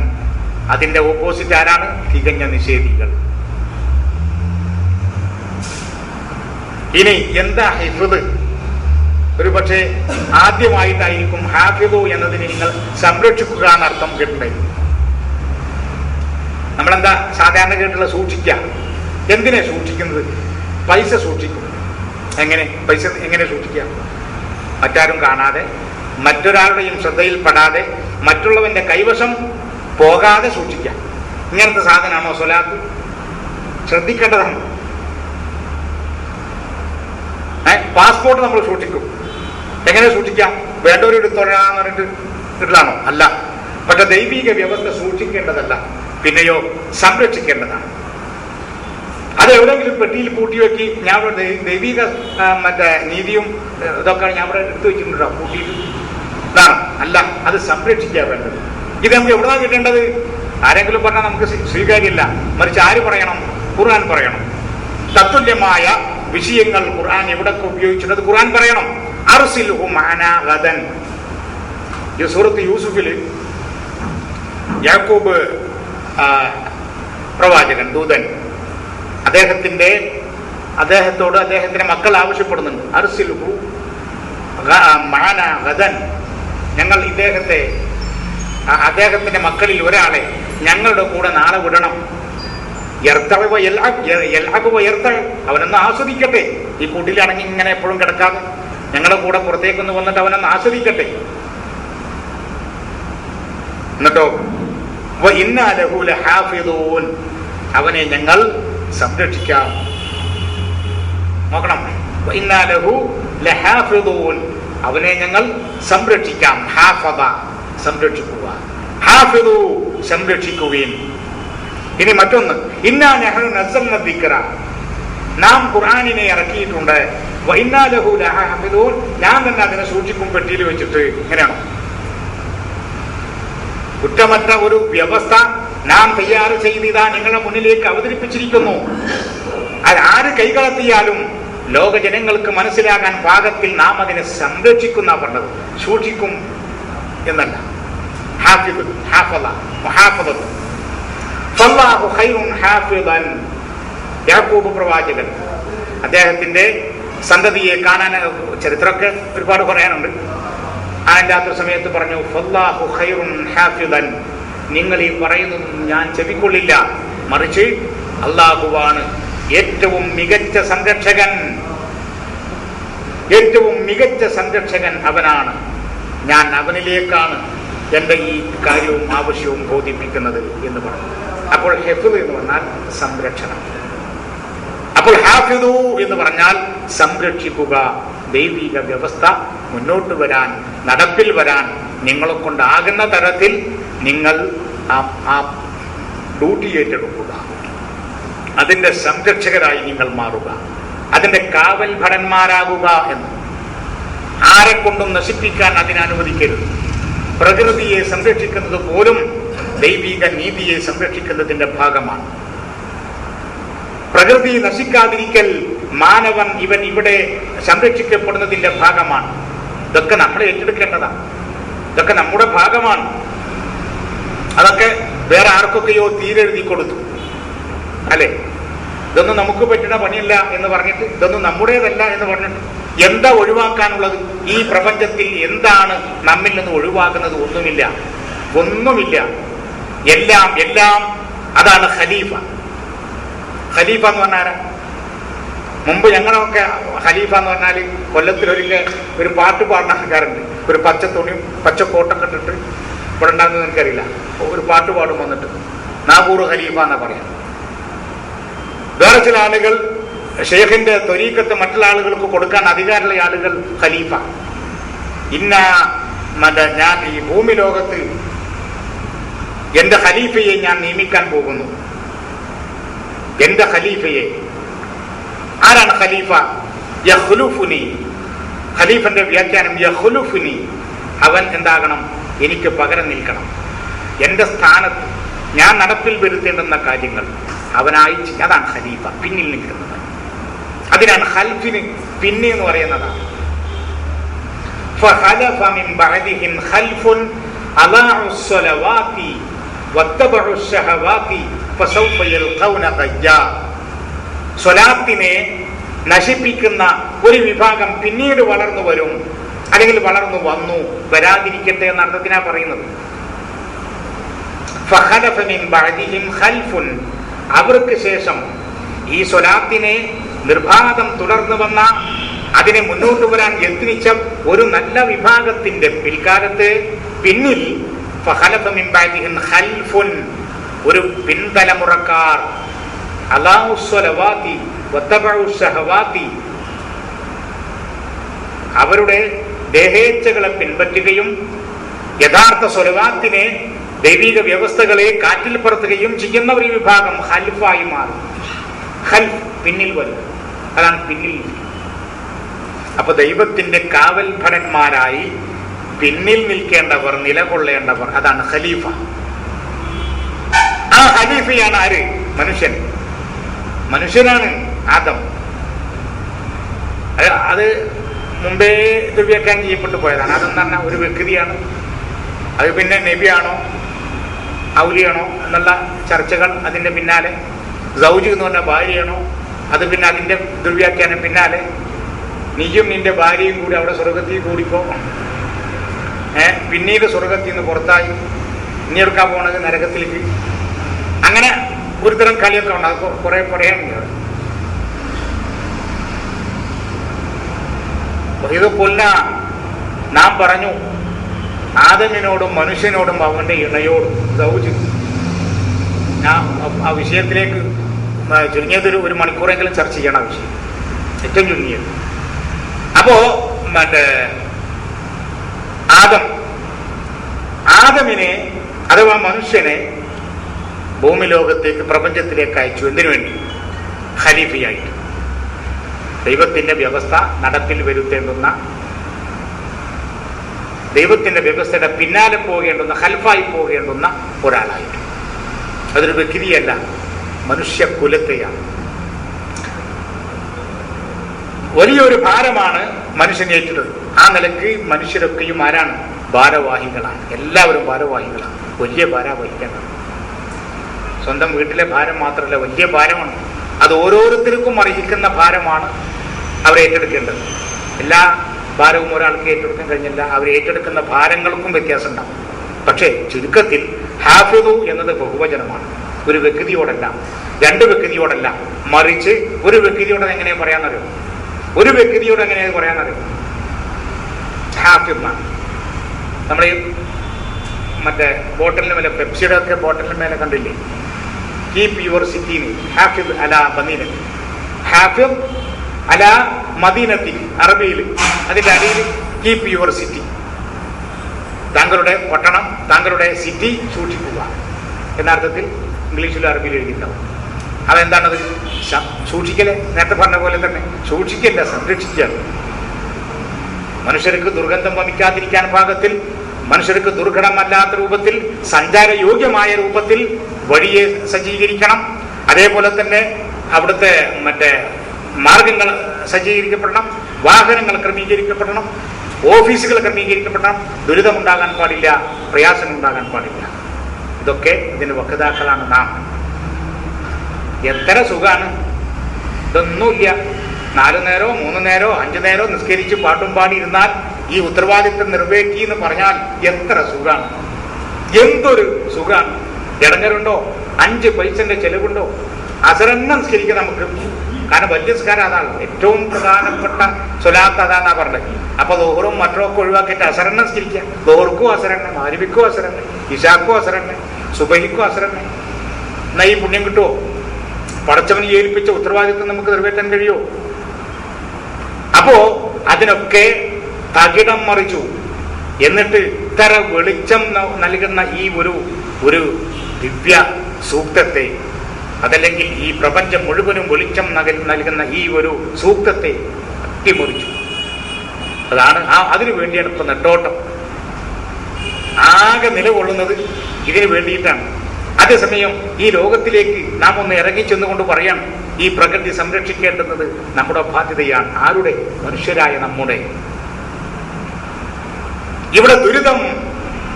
അതിന്റെ ഓപ്പോസിറ്റ് ആരാണ്? തികഞ്ഞ നിഷേധികൾ. ഇനി എന്താ ഹിഫ്ദ്? ഒരു പക്ഷേ ആദ്യമായിട്ടായിരിക്കും ഹാഫിദു എന്നതിന് നിങ്ങൾ സംരക്ഷിക്കുക എന്നർത്ഥം കേട്ടിട്ടുണ്ടായിരുന്നു. നമ്മളെന്താ സാധാരണ കേട്ടുള്ള സൂക്ഷിക്കുക? എന്തിനെ സൂക്ഷിക്കുന്നത്? പൈസ സൂക്ഷിക്കും. എങ്ങനെ? പൈസ എങ്ങനെ സൂക്ഷിക്കുക? മറ്റാരും കാണാതെ, മറ്റൊരാളുടെയും ശ്രദ്ധയിൽപ്പെടാതെ, മറ്റുള്ളവന്റെ കൈവശം പോകാതെ സൂക്ഷിക്കുക. ഇങ്ങനത്തെ സാധനമാണോ സ്വലാത്ത്? ശ്രദ്ധിക്കേണ്ടതാണ്. പാസ്പോർട്ട് നമ്മൾ സൂക്ഷിക്കും. എങ്ങനെ സൂക്ഷിക്കാം? വേണ്ടവർ എടുത്തോളാന്ന് പറഞ്ഞിട്ട് ഇടലാണോ? അല്ല. പക്ഷെ ദൈവിക വ്യവസ്ഥ സൂക്ഷിക്കേണ്ടതല്ല, പിന്നെയോ സംരക്ഷിക്കേണ്ടതാണ്. അത് എവിടെയെങ്കിലും പെട്ടിയിൽ പൂട്ടി വെക്കി ഞാൻ ഇവിടെ ദൈവിക മറ്റേ നീതിയും ഇതൊക്കെ ഞാൻ ഇവിടെ എടുത്തു വെച്ചിട്ടുണ്ടോ പൂട്ടിയിട്ട്? ഇതാണ് അല്ല, അത് സംരക്ഷിക്കാൻ വേണ്ടത്. ഇത് നമുക്ക് എവിടെയാണ് കിട്ടേണ്ടത്? ആരെങ്കിലും പറഞ്ഞാൽ നമുക്ക് സ്വീകാര്യമില്ല. മറിച്ച് ആര് പറയണം? ഖുർആൻ പറയണം. തത്തുല്യമായ വിഷയങ്ങൾ ഖുർആൻ എവിടൊക്കെ ഉപയോഗിച്ചിട്ടുണ്ട് ഖുർആൻ പറയണം. അർസിൽഹു മഅനാ ഗദൻ. ഈ സൂറത്ത് യൂസുഫിൽ യാക്കൂബ് പ്രവാചകൻ, ദൂതൻ, അദ്ദേഹത്തോട് അദ്ദേഹത്തിന്റെ മക്കൾ ആവശ്യപ്പെടുന്നുണ്ട്, അർസിൽഹു മഅനാ ഗദൻ, ഞങ്ങൾ അദ്ദേഹത്തിന്റെ മക്കളിൽ ഒരാളെ ഞങ്ങളുടെ കൂടെ നാളെ വിടണം. അവനൊന്ന് ആസ്വദിക്കട്ടെ, ഈ കൂട്ടിലാണെങ്കിൽ ഇങ്ങനെ എപ്പോഴും കിടക്കാതെ ഞങ്ങളുടെ കൂടെ പുറത്തേക്കൊന്ന് വന്നിട്ട് അവനൊന്ന് ആസ്വദിക്കട്ടെ. എന്നിട്ടോ ഇന്നാ ലഹു ലഹാഫിദൂൻ, അവനെ ഞങ്ങൾ സംരക്ഷിക്കാം. നോക്കണം, ഇന്നാ ലഹു ലഹാഫിദൂൻ, അവനെ ഞങ്ങൾ സംരക്ഷിക്കാം. ഹാഫദ, സംരക്ഷിക്കുക. ഹാഫിദു, സംരക്ഷിക്കുകയും. ഇനി മറ്റൊന്ന്, ഇന്നാ നഹ്നു നസ്സൽന ദിക്റ, നാം ഖുർആനിനെ ഇറക്കിയിട്ടുണ്ട്. വ ഇന്നാ ലഹു ലഹാഫിദൂൻ, ഞാൻ തന്നെ അതിനെ സൂക്ഷിക്കും പെട്ടിയിൽ വെച്ചിട്ട്. ഇങ്ങനെയാണോ? കുറ്റമറ്റ ഒരു വ്യവസ്ഥ നാം തയ്യാറ് ചെയ്തിതാ നിങ്ങളുടെ മുന്നിലേക്ക് അവതരിപ്പിച്ചിരിക്കുന്നു. അത് ആര് കൈകടത്തിയാലും ലോക ജനങ്ങൾക്ക് മനസ്സിലാകാൻ പാകത്തിൽ നാം അതിനെ സംരക്ഷിക്കുന്ന പറഞ്ഞത്, സൂക്ഷിക്കും എന്നല്ല. ഹാഫിദ്, ഹാഫദ, മുഹാഫദത്ത്. ഫല്ലാഹു ഖൈറുൻ ഹാഫിദൻ. യാക്കൂബ് പ്രവാചകൻ, അദ്ദേഹത്തിന്റെ സന്തതിയെ കാണാൻ ചരിത്രമൊക്കെ ഒരുപാട് പറയാനുണ്ട്. അതിൻ്റെ അത്ര സമയത്ത് പറഞ്ഞു, ഫല്ലാഹു ഖൈറുൻ ഹാഫിദൻ, നിങ്ങൾ ഈ പറയുന്നതൊന്നും ഞാൻ ചെവിക്കൊള്ളില്ല, മറിച്ച് അല്ലാഹുവാണ് ഏറ്റവും മികച്ച സംരക്ഷകൻ. ഏറ്റവും മികച്ച സംരക്ഷകൻ അവനാണ്. ഞാൻ അവനിലേക്കാണ് എൻ്റെ ഈ കാര്യവും ആവശ്യവും ബോധിപ്പിക്കുന്നത് എന്ന് പറഞ്ഞു. അപ്പോൾ ഹിഫ്ദ് എന്ന് പറഞ്ഞാൽ സംരക്ഷണം. അപ്പോൾ ഹാഫിദു എന്ന് പറഞ്ഞാൽ സംരക്ഷിക്കുക. ദൈവിക വ്യവസ്ഥ മുന്നോട്ട് വരാൻ, നടപ്പിൽ വരാൻ നിങ്ങളെ കൊണ്ടാകുന്ന തരത്തിൽ നിങ്ങൾ ആ ഡ്യൂട്ടി ഏറ്റെടുക്കുക. അതിൻ്റെ സംരക്ഷകരായി നിങ്ങൾ മാറുക, അതിൻ്റെ കാവൽ ഭടന്മാരാകുക എന്ന്. ആരെക്കൊണ്ടും നശിപ്പിക്കാൻ അതിനനുവദിക്കരുത്. പ്രകൃതിയെ സംരക്ഷിക്കുന്നത് പോലും ദൈവിക നീതിയെ സംരക്ഷിക്കുന്നതിൻ്റെ ഭാഗമാണ്. പ്രകൃതി നശിക്കാതിരിക്കൽ മാനവൻ ഇവിടെ സംരക്ഷിക്കപ്പെടുന്നതിൻ്റെ ഭാഗമാണ്. ഇതൊക്കെ നമ്മൾ ഏറ്റെടുക്കേണ്ടതാണ്. ഇതൊക്കെ നമ്മുടെ ഭാഗമാണ്. അതൊക്കെ വേറെ ആർക്കൊക്കെയോ തീരെഴുതി കൊടുത്തു, അല്ലെ? ഇതൊന്നും നമുക്ക് പറ്റുന്ന പണിയല്ല എന്ന് പറഞ്ഞിട്ട്, ഇതൊന്നും നമ്മുടേതല്ല എന്ന് പറഞ്ഞിട്ട് എന്താ ഒഴിവാക്കാനുള്ളത്? ഈ പ്രപഞ്ചത്തിൽ എന്താണ് നമ്മിൽ നിന്ന് ഒഴിവാക്കുന്നത്? ഒന്നുമില്ല, ഒന്നുമില്ല. എല്ലാം. അതാണ് ഖലീഫ. ഖലീഫ എന്ന് പറഞ്ഞാൽ, മുമ്പ് ഞങ്ങളൊക്കെ ഖലീഫ എന്ന് പറഞ്ഞാൽ കൊല്ലത്തിലൊരിക്കൽ ഒരു പാട്ട് പാടുന്ന ആൾക്കാരുണ്ട്. ഒരു പച്ച തുണിയും പച്ച കോട്ടൊക്കെ ഇട്ടിട്ട്, ഇവിടെ ഉണ്ടാകുന്നത് എനിക്കറിയില്ല, ഒരു പാട്ട് പാടും വന്നിട്ട് നാഗൂർ ഖലീഫ എന്നാ പറയാം. വേറെ ചില ആളുകൾ ഷെയ്ഖിന്റെ ത്വരീഖത്ത് മറ്റുള്ള ആളുകൾക്ക് കൊടുക്കാൻ അധികാരമുള്ള ആളുകൾ ഖലീഫ. ഞാൻ ഈ ഭൂമി ലോകത്ത് എന്റെ ഖലീഫയെ ഞാൻ നിയമിക്കാൻ പോകുന്നു. എന്റെ ഖലീഫയെ. ആരാണ് ഖലീഫ? യഖ്ലുഫുനി. ഖലീഫന്റെ വ്യാഖ്യാനം യഖ്ലുഫുനി, അവൻ എന്താകണം? എനിക്ക് പകരം നിൽക്കണം. എന്റെ സ്ഥാനത്ത് ഞാൻ നടപ്പിൽ വരുത്തേണ്ടുന്ന കാര്യങ്ങൾ അവനായി. അതാണ് ഖലീഫ, പിന്നിൽ നിൽക്കുന്നത്. അതിനാണ് ഖൽഫിന് പിന്നെ എന്ന് പറയുന്നതാണ്. فخلف من بعدهم خلف أضاعوا الصلوات واتبعوا الشهوات فسوف يلقون غيا. സ്വലാത്തിനെ നശിപ്പിക്കുന്ന ഒരു വിഭാഗം പിന്നീട് വളർന്നു വരും, അല്ലെങ്കിൽ വളർന്നു വന്നു, വരാതിരിക്കട്ടെ എന്ന അർത്ഥത്തിനാണ് പറയുന്നത്. فخلف من بعدهم خلف, അവർക്ക് ശേഷം ഈ സ്വലാത്തിനെ നിർബാധം തുടർന്നു വന്ന, അതിനെ മുന്നോട്ട് വരാൻ യത്നിച്ച ഒരു നല്ല വിഭാഗത്തിന്റെ പിൽക്കാലത്ത് പിന്നിൽ ഫഖലഫ മിൻ ബഅദിഹിം ഖൽഫുൻ, ഒരു പിൻതലമുറക്കാർ, അളാഉ സ്വലവാതി വത്തബഉ ശഹവാതി, അവരുടെ ദേഹേച്ഛകളെ പിൻപറ്റുകയും യഥാർത്ഥ സ്വലവാത്തിനെ, ദൈവിക വ്യവസ്ഥകളെ കാറ്റിൽ പറത്തുകയും ചെയ്യുന്ന ഒരു വിഭാഗം ഖൽഫായി മാറും. ഖൽഫ് പിന്നിൽ വരിക, അതാണ് പിന്നിൽ. അപ്പൊ ദൈവത്തിന്റെ കാവൽ ഭടന്മാരായി പിന്നിൽ നിൽക്കേണ്ടവർ, നിലകൊള്ളേണ്ടവർ, അതാണ് ഖലീഫ. ആ ഖലീഫയാണ് ആര്? മനുഷ്യൻ. മനുഷ്യനാണ് ആദം. അത് മുമ്പേ ദുർവ്യാഖ്യാനം ചെയ്യപ്പെട്ടു പോയതാണ്. അതെന്ന് പറഞ്ഞാൽ ഒരു വ്യക്തിയാണ്. അത് പിന്നെ നബിയാണോ ഔലിയാണോ എന്നുള്ള ചർച്ചകൾ അതിൻ്റെ പിന്നാലെ. സൗജ് എന്ന് പറഞ്ഞ ഭാര്യയാണോ, അത് പിന്നെ അതിൻ്റെ ദുർവ്യാഖ്യാനം പിന്നാലെ. നീയും നിന്റെ ഭാര്യയും കൂടി അവിടെ സ്വർഗത്തിൽ കൂടിക്കോ, പിന്നീട് സ്വർഗത്തിൽ നിന്ന് പുറത്തായി ഇനി എടുക്കാൻ പോണത് നരകത്തിലേക്ക്. അങ്ങനെ ഒരു തരം കളിയൊക്കെ ഉണ്ട്. അത് കുറെ പറയാനുണ്ട്. ഇത് കൊല്ല നാം പറഞ്ഞു ആദമിനോടും മനുഷ്യനോടും അവന്റെ ഇണയോടും സൗജ്. ഞാൻ ആ വിഷയത്തിലേക്ക് ചുരുങ്ങിയതൊരു 1 മണിക്കൂറെങ്കിലും ചർച്ച ചെയ്യണം ആ വിഷയം, ഏറ്റവും ചുരുങ്ങിയത്. അപ്പോ ആദമിനെ അഥവാ മനുഷ്യനെ ഭൂമി ലോകത്തേക്ക്, പ്രപഞ്ചത്തിലേക്ക് അയച്ചു. എന്തിനു വേണ്ടി? ഖലീഫയായിട്ട്. ദൈവത്തിന്റെ വ്യവസ്ഥ നടപ്പിൽ വരുത്തേണ്ടുന്ന, ദൈവത്തിന്റെ വ്യവസ്ഥയുടെ പിന്നാലെ പോകേണ്ടുന്ന, ഖൽഫായി പോകേണ്ടുന്ന ഒരാളായിട്ട്. അതൊരു വ്യക്തിയല്ല, മനുഷ്യകുലത്തെയാണ്. വലിയൊരു ഭാരമാണ് മനുഷ്യൻ ഏറ്റത്. ആ നിലയ്ക്ക് മനുഷ്യരൊക്കെയും ആരാണ്? ഭാരവാഹികളാണ്. എല്ലാവരും ഭാരവാഹികളാണ്. വലിയ ഭാരം വഹിക്കേണ്ടത്. സ്വന്തം വീട്ടിലെ ഭാരം മാത്രമല്ല, വലിയ ഭാരമാണ്. അത് ഓരോരുത്തർക്കും അർഹിക്കുന്ന ഭാരമാണ് അവർ ഏറ്റെടുക്കേണ്ടത്. എല്ലാ ഭാരവും ഒരാൾക്ക് ഏറ്റെടുക്കാൻ കഴിഞ്ഞില്ല. അവർ ഏറ്റെടുക്കുന്ന ഭാരങ്ങൾക്കും വ്യത്യാസം ഉണ്ടാവും. പക്ഷേ ചുരുക്കത്തിൽ ഹാഫിദു എന്നത് ബഹുവചനമാണ്. ഒരു വ്യക്തിയോടല്ല, 2 വ്യക്തിയോടല്ല, മറിച്ച് ഒരു വ്യക്തിയോട് എങ്ങനെ പറയാന്നറിയോ? ഒരു വ്യക്തിയോട് എങ്ങനെയാണ് പറയാന്നറിയോ? ഹാഫിദ്. നമ്മൾ ഈ മറ്റേ ബോട്ടലിന് മേലെ, പെപ്സിയുടെ ഒക്കെ ബോട്ടലിന് മേലെ കണ്ടില്ലേ, കീപ് യുവർ സിറ്റി, ഹാഫിദ് അല മദീനത്തി, ഹാഫിദ് അല മദീനത്തി അറബിയിൽ. അതിന്റെ അടിയിൽ കീപ് യുവർ സിറ്റി, താങ്കളുടെ പട്ടണം, താങ്കളുടെ സിറ്റി സൂക്ഷിക്കുക എന്നർത്ഥത്തിൽ ഇംഗ്ലീഷിലും അറബിയിലും എഴുതിയിട്ടുണ്ടാവും. അതെന്താണത്? സൂക്ഷിക്കല്. നേരത്തെ പറഞ്ഞ പോലെ തന്നെ സൂക്ഷിക്കല്ല, സംരക്ഷിക്കുക. മനുഷ്യർക്ക് ദുർഗന്ധം വമിക്കാതിരിക്കാൻ പാകത്തിൽ, മനുഷ്യർക്ക് ദുർഘടമല്ലാത്ത രൂപത്തിൽ, സഞ്ചാരയോഗ്യമായ രൂപത്തിൽ വഴിയെ സജ്ജീകരിക്കണം. അതേപോലെ തന്നെ അവിടുത്തെ മാർഗങ്ങൾ സജ്ജീകരിക്കപ്പെടണം, വാഹനങ്ങൾ ക്രമീകരിക്കപ്പെടണം, ഓഫീസുകൾ ക്രമീകരിക്കപ്പെടണം. ദുരിതമുണ്ടാകാൻ പാടില്ല, പ്രയാസമുണ്ടാകാൻ പാടില്ല. ഇതൊക്കെ ഇതിന് വക്താക്കളാണ് നാം. എത്ര സുഖാണ്! ഇതൊന്നുമില്ല. 4 നേരോ 3 നേരോ 5 നേരോ നിസ്കരിച്ച് പാട്ടും പാടിയിരുന്നാൽ ഈ ഉത്തരവാദിത്വം നിറവേറ്റി എന്ന് പറഞ്ഞാൽ എത്ര സുഖാണ്! എന്തൊരു സുഖാണ്! ഇടങ്ങരുണ്ടോ? 5 പൈസന്റെ ചെലവുണ്ടോ? അസറെണ്ണം നിസ്കരിക്കുക നമുക്ക്. കാരണം വലിയ നിസ്കാരം അതാണ്, ഏറ്റവും പ്രധാനപ്പെട്ട സ്വലാത്ത് അതാന്നാ പറഞ്ഞത്. അപ്പൊ ദോഹറും മറ്റൊക്കെ ഒഴിവാക്കിയിട്ട് അസറെണ്ണം നിസ്കരിക്കുക. ദോഹർക്കും അസറെണ്ണം, മാരിബിക്കും അസറെണ്ണം, ഇഷാക്കും അസറെണ്ണം, സുബഹിക്കും അസറെണ്ണം. എന്നാ ഈ പുണ്യം കിട്ടുമോ? പടച്ചവന് ഏൽപ്പിച്ച ഉത്തരവാദിത്വം നമുക്ക് നിറവേറ്റാൻ കഴിയുമോ? അപ്പോ അതിനൊക്കെ തകിടം മറിച്ചു. എന്നിട്ട് ഇത്ര വെളിച്ചം നൽകുന്ന ഈ ഒരു ദിവ്യ സൂക്തത്തെ, അതല്ലെങ്കിൽ ഈ പ്രപഞ്ചം മുഴുവനും വെളിച്ചം നൽകുന്ന ഈ ഒരു സൂക്തത്തെ അട്ടിമറിച്ചു. അതാണ് അതിനു വേണ്ടിയാണ് ഇപ്പൊ നെട്ടോട്ടം. ആകെ നിലകൊള്ളുന്നത് ഇതിനു വേണ്ടിയിട്ടാണ്. അതേസമയം ഈ ലോകത്തിലേക്ക് നാം ഒന്ന് ഇറങ്ങിച്ചെന്നുകൊണ്ട് പറയാം, ഈ പ്രകൃതി സംരക്ഷിക്കേണ്ടുന്നത് നമ്മുടെ ബാധ്യതയാണ്. ആരുടെ? മനുഷ്യരായ നമ്മുടെ. ഇവിടെ ദുരിതം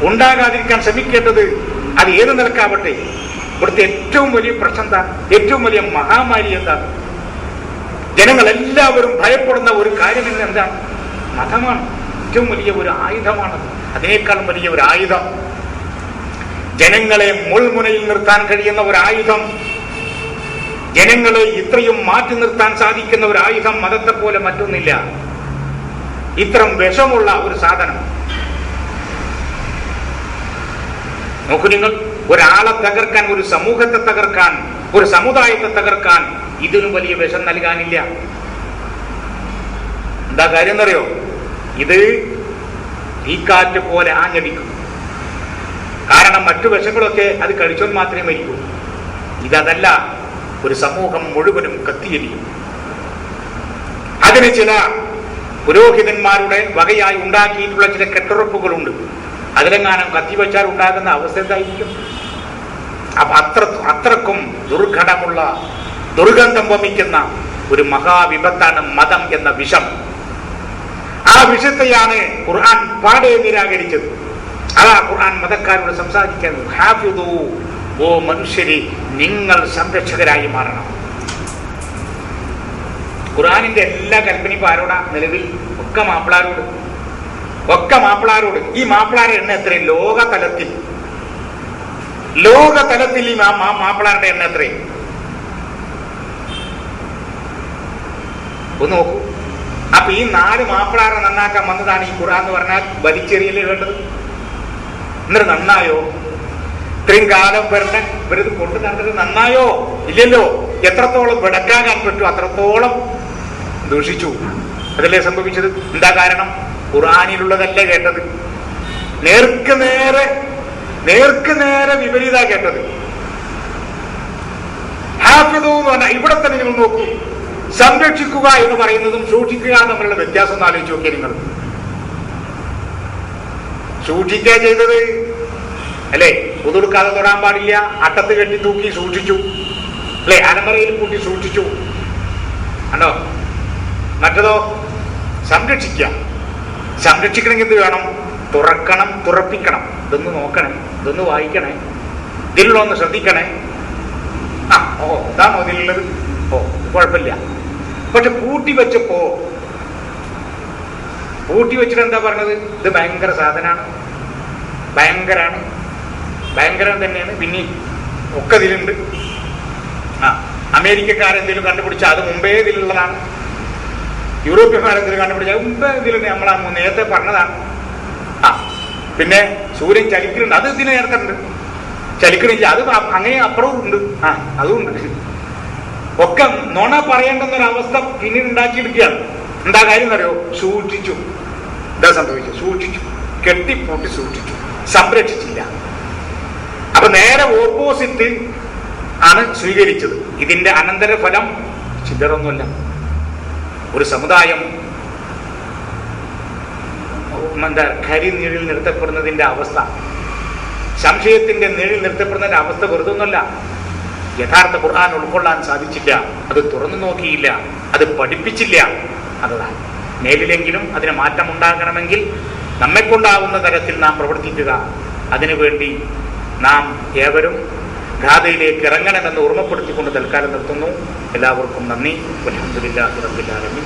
ഉണ്ടാകാതിരിക്കാൻ ശ്രമിക്കേണ്ടത് അത് ഏത് നിലക്കാവട്ടെ. ഇവിടുത്തെ ഏറ്റവും വലിയ പ്രശ്നം എന്താ? ഏറ്റവും വലിയ മഹാമാരി എന്താണ്? ജനങ്ങളെല്ലാവരും ഭയപ്പെടുന്ന ഒരു കാര്യം എന്താണ്? മതമാണ്. ഏറ്റവും വലിയ ഒരു ആയുധമാണ്. അതിനേക്കാളും വലിയ ഒരു ആയുധം, ജനങ്ങളെ മുൾമുനയിൽ നിർത്താൻ കഴിയുന്ന ഒരു ആയുധം, ജനങ്ങളെ ഇത്രയും മാറ്റി നിർത്താൻ സാധിക്കുന്ന ഒരു ആയുധം മതത്തെ പോലെ മറ്റൊന്നില്ല. ഇത്തരം വിഷമുള്ള ഒരു സാധനം നോക്കൂ നിങ്ങൾ. ഒരാളെ തകർക്കാൻ, ഒരു സമൂഹത്തെ തകർക്കാൻ, ഒരു സമുദായത്തെ തകർക്കാൻ ഇതിനും വലിയ വിഷം നൽകാനില്ല. എന്താ കാര്യം എന്നറിയോ? ഇത് ഈ കാറ്റ് പോലെ ആഞ്ഞടിക്കും. കാരണം മറ്റു വിഷങ്ങളൊക്കെ അത് കഴിച്ചോൻ മാത്രമേ മരിക്കൂ. ഇതല്ല. ഒരു സമൂഹം മുഴുവനും കത്തിയെരിയും. അതിന് ചില പുരോഹിതന്മാരുടെ വകയായി ഉണ്ടാക്കിയിട്ടുള്ള ചില കെട്ടുറപ്പുകളുണ്ട്. അതിലെങ്ങാനും കത്തിവെച്ചാൽ ഉണ്ടാകുന്ന അവസ്ഥ എന്തായിരിക്കും? അപ്പൊ അത്രക്കും ദുർഘടമുള്ള, ദുർഗന്ധം വമിക്കുന്ന ഒരു മഹാവിപത്താണ് മതം എന്ന വിഷം. ആ വിഷത്തെയാണ് ഖുർആൻ പാടെ നിരാകരിച്ചത്. അതാ ഖുർആൻ മതക്കാരോട് സംസാരിക്കുന്നത്. ഹാഫിദൂ, ഓ മനുഷ്യരെ, നിങ്ങൾ സംരക്ഷകരായി മാറണം. ഖുർആനിന്റെ എല്ലാ കൽപ്പനയും ആരോടാ നിലവിൽ? ഒക്കെ മാപ്പിളാരോട്. ഈ മാപ്പിളാരെ എണ്ണ എത്രയും? ലോകതലത്തിൽ ഈ മാപ്പിളാരുടെ എണ്ണ എത്രയും? ഒന്ന് നോക്കൂ. അപ്പൊ ഈ 4 മാപ്പിളാരെ നന്നാക്കാൻ വന്നതാണ് ഈ ഖുർആൻ എന്ന് പറഞ്ഞാൽ വലിച്ചെറിയലേ വേണ്ടത്. എന്നിട്ട് നന്നായോ? ഇത്രയും കാലം ഇവരിത് കൊണ്ടു നടന്നത് നന്നായോ? ഇല്ലല്ലോ. എത്രത്തോളം വിടക്കാകാൻ പറ്റും അത്രത്തോളം ദൂഷിച്ചു. അതല്ലേ സംഭവിച്ചത്? എന്താ കാരണം? ഖുർആനിലുള്ളതല്ല കേട്ടത്, നേർക്ക് നേരെ വിപരീത കേട്ടത്. ഹാഫിദു എന്ന് പറഞ്ഞാൽ ഇവിടെ തന്നെ നിങ്ങൾ നോക്കൂ. സംരക്ഷിക്കുക എന്ന് പറയുന്നതും സൂക്ഷിക്കുക തമ്മിലുള്ള വ്യത്യാസം ഒന്ന് ആലോചിച്ച് നോക്കിയാൽ നിങ്ങൾ. സൂക്ഷിക്കുക ചെയ്തത് അല്ലേ? പുതുടുക്കാതെ തൊടാൻ പാടില്ല, അട്ടത്ത് കെട്ടി തൂക്കി സൂക്ഷിച്ചു അല്ലെ, അലമറയിൽ കൂട്ടി സൂക്ഷിച്ചു കണ്ടോ. മറ്റതോ സംരക്ഷിക്കണമെങ്കിൽ എന്ത് വേണം? തുറപ്പിക്കണം. ഇതൊന്ന് നോക്കണേ, ഇതൊന്ന് വായിക്കണേ, ഇതിലുള്ളൊന്ന് ശ്രദ്ധിക്കണേ. ഇതാണോ ഇതിലുള്ളത്? കുഴപ്പമില്ല. പക്ഷെ പൂട്ടി വെച്ചിട്ട് എന്താ പറഞ്ഞത്? ഇത് ഭയങ്കര സാധനമാണ്, ഭയങ്കരം തന്നെയാണ്. പിന്നെ ഒക്കെ ഇതിലുണ്ട്. അമേരിക്കക്കാരെന്തെങ്കിലും കണ്ടുപിടിച്ചാൽ അത് മുമ്പേ ഇതിലുള്ളതാണ്. യൂറോപ്യന്മാരെന്തെങ്കിലും കണ്ടുപിടിച്ചാൽ മുമ്പേ ഇതിലുണ്ട്. നമ്മൾ നേരത്തെ പറഞ്ഞതാണ്. പിന്നെ സൂര്യൻ ചലിക്കുന്നുണ്ട്, അത് ഇതിന് നേരത്തെ ഉണ്ട്. ചലിക്കണില്ല, അത് അങ്ങനെ അപ്പുറവും ഉണ്ട്. അതുമുണ്ട്. ഒക്കെ നുണ പറയേണ്ടെന്നൊരവസ്ഥ പിന്നീട് ഉണ്ടാക്കിയെടുക്കുകയാണ്. എന്താ കാര്യം എന്നറിയോ? സൂക്ഷിച്ചു. എന്താ സംഭവിച്ചു? സൂക്ഷിച്ചു, കെട്ടിപ്പൂട്ടി സൂക്ഷിച്ചു, സംരക്ഷിച്ചില്ല. അപ്പൊ നേരെ ഓപ്പോസിറ്റ് ആണ് സ്വീകരിച്ചത്. ഇതിന്റെ അനന്തരഫലം ചില്ലറൊന്നുമല്ല. ഒരു സമുദായം കരിനീഴിൽ നിർത്തപ്പെടുന്നതിന്റെ അവസ്ഥ, സംശയത്തിന്റെ നീഴിൽ നിർത്തപ്പെടുന്നതിന്റെ അവസ്ഥ വെറുതൊന്നുമല്ല. യഥാർത്ഥ ഖുർആൻ ഉൾക്കൊള്ളാൻ സാധിച്ചില്ല, അത് തുറന്നു നോക്കിയില്ല, അത് പഠിപ്പിച്ചില്ല. അതാണ് മേലിലെങ്കിലും അതിന് മാറ്റമുണ്ടാകണമെങ്കിൽ നമ്മെക്കൊണ്ടാവുന്ന തരത്തിൽ നാം പ്രവർത്തിക്കുക. അതിനുവേണ്ടി നാം ഏവരും ഗാഥയിലേക്ക് ഇറങ്ങണമെന്ന് ഓർമ്മപ്പെടുത്തിക്കൊണ്ട് തൽക്കാലം നിർത്തുന്നു. എല്ലാവർക്കും നന്ദി. അൽഹംദുലില്ലാഹി റബ്ബിൽ ആലമീൻ.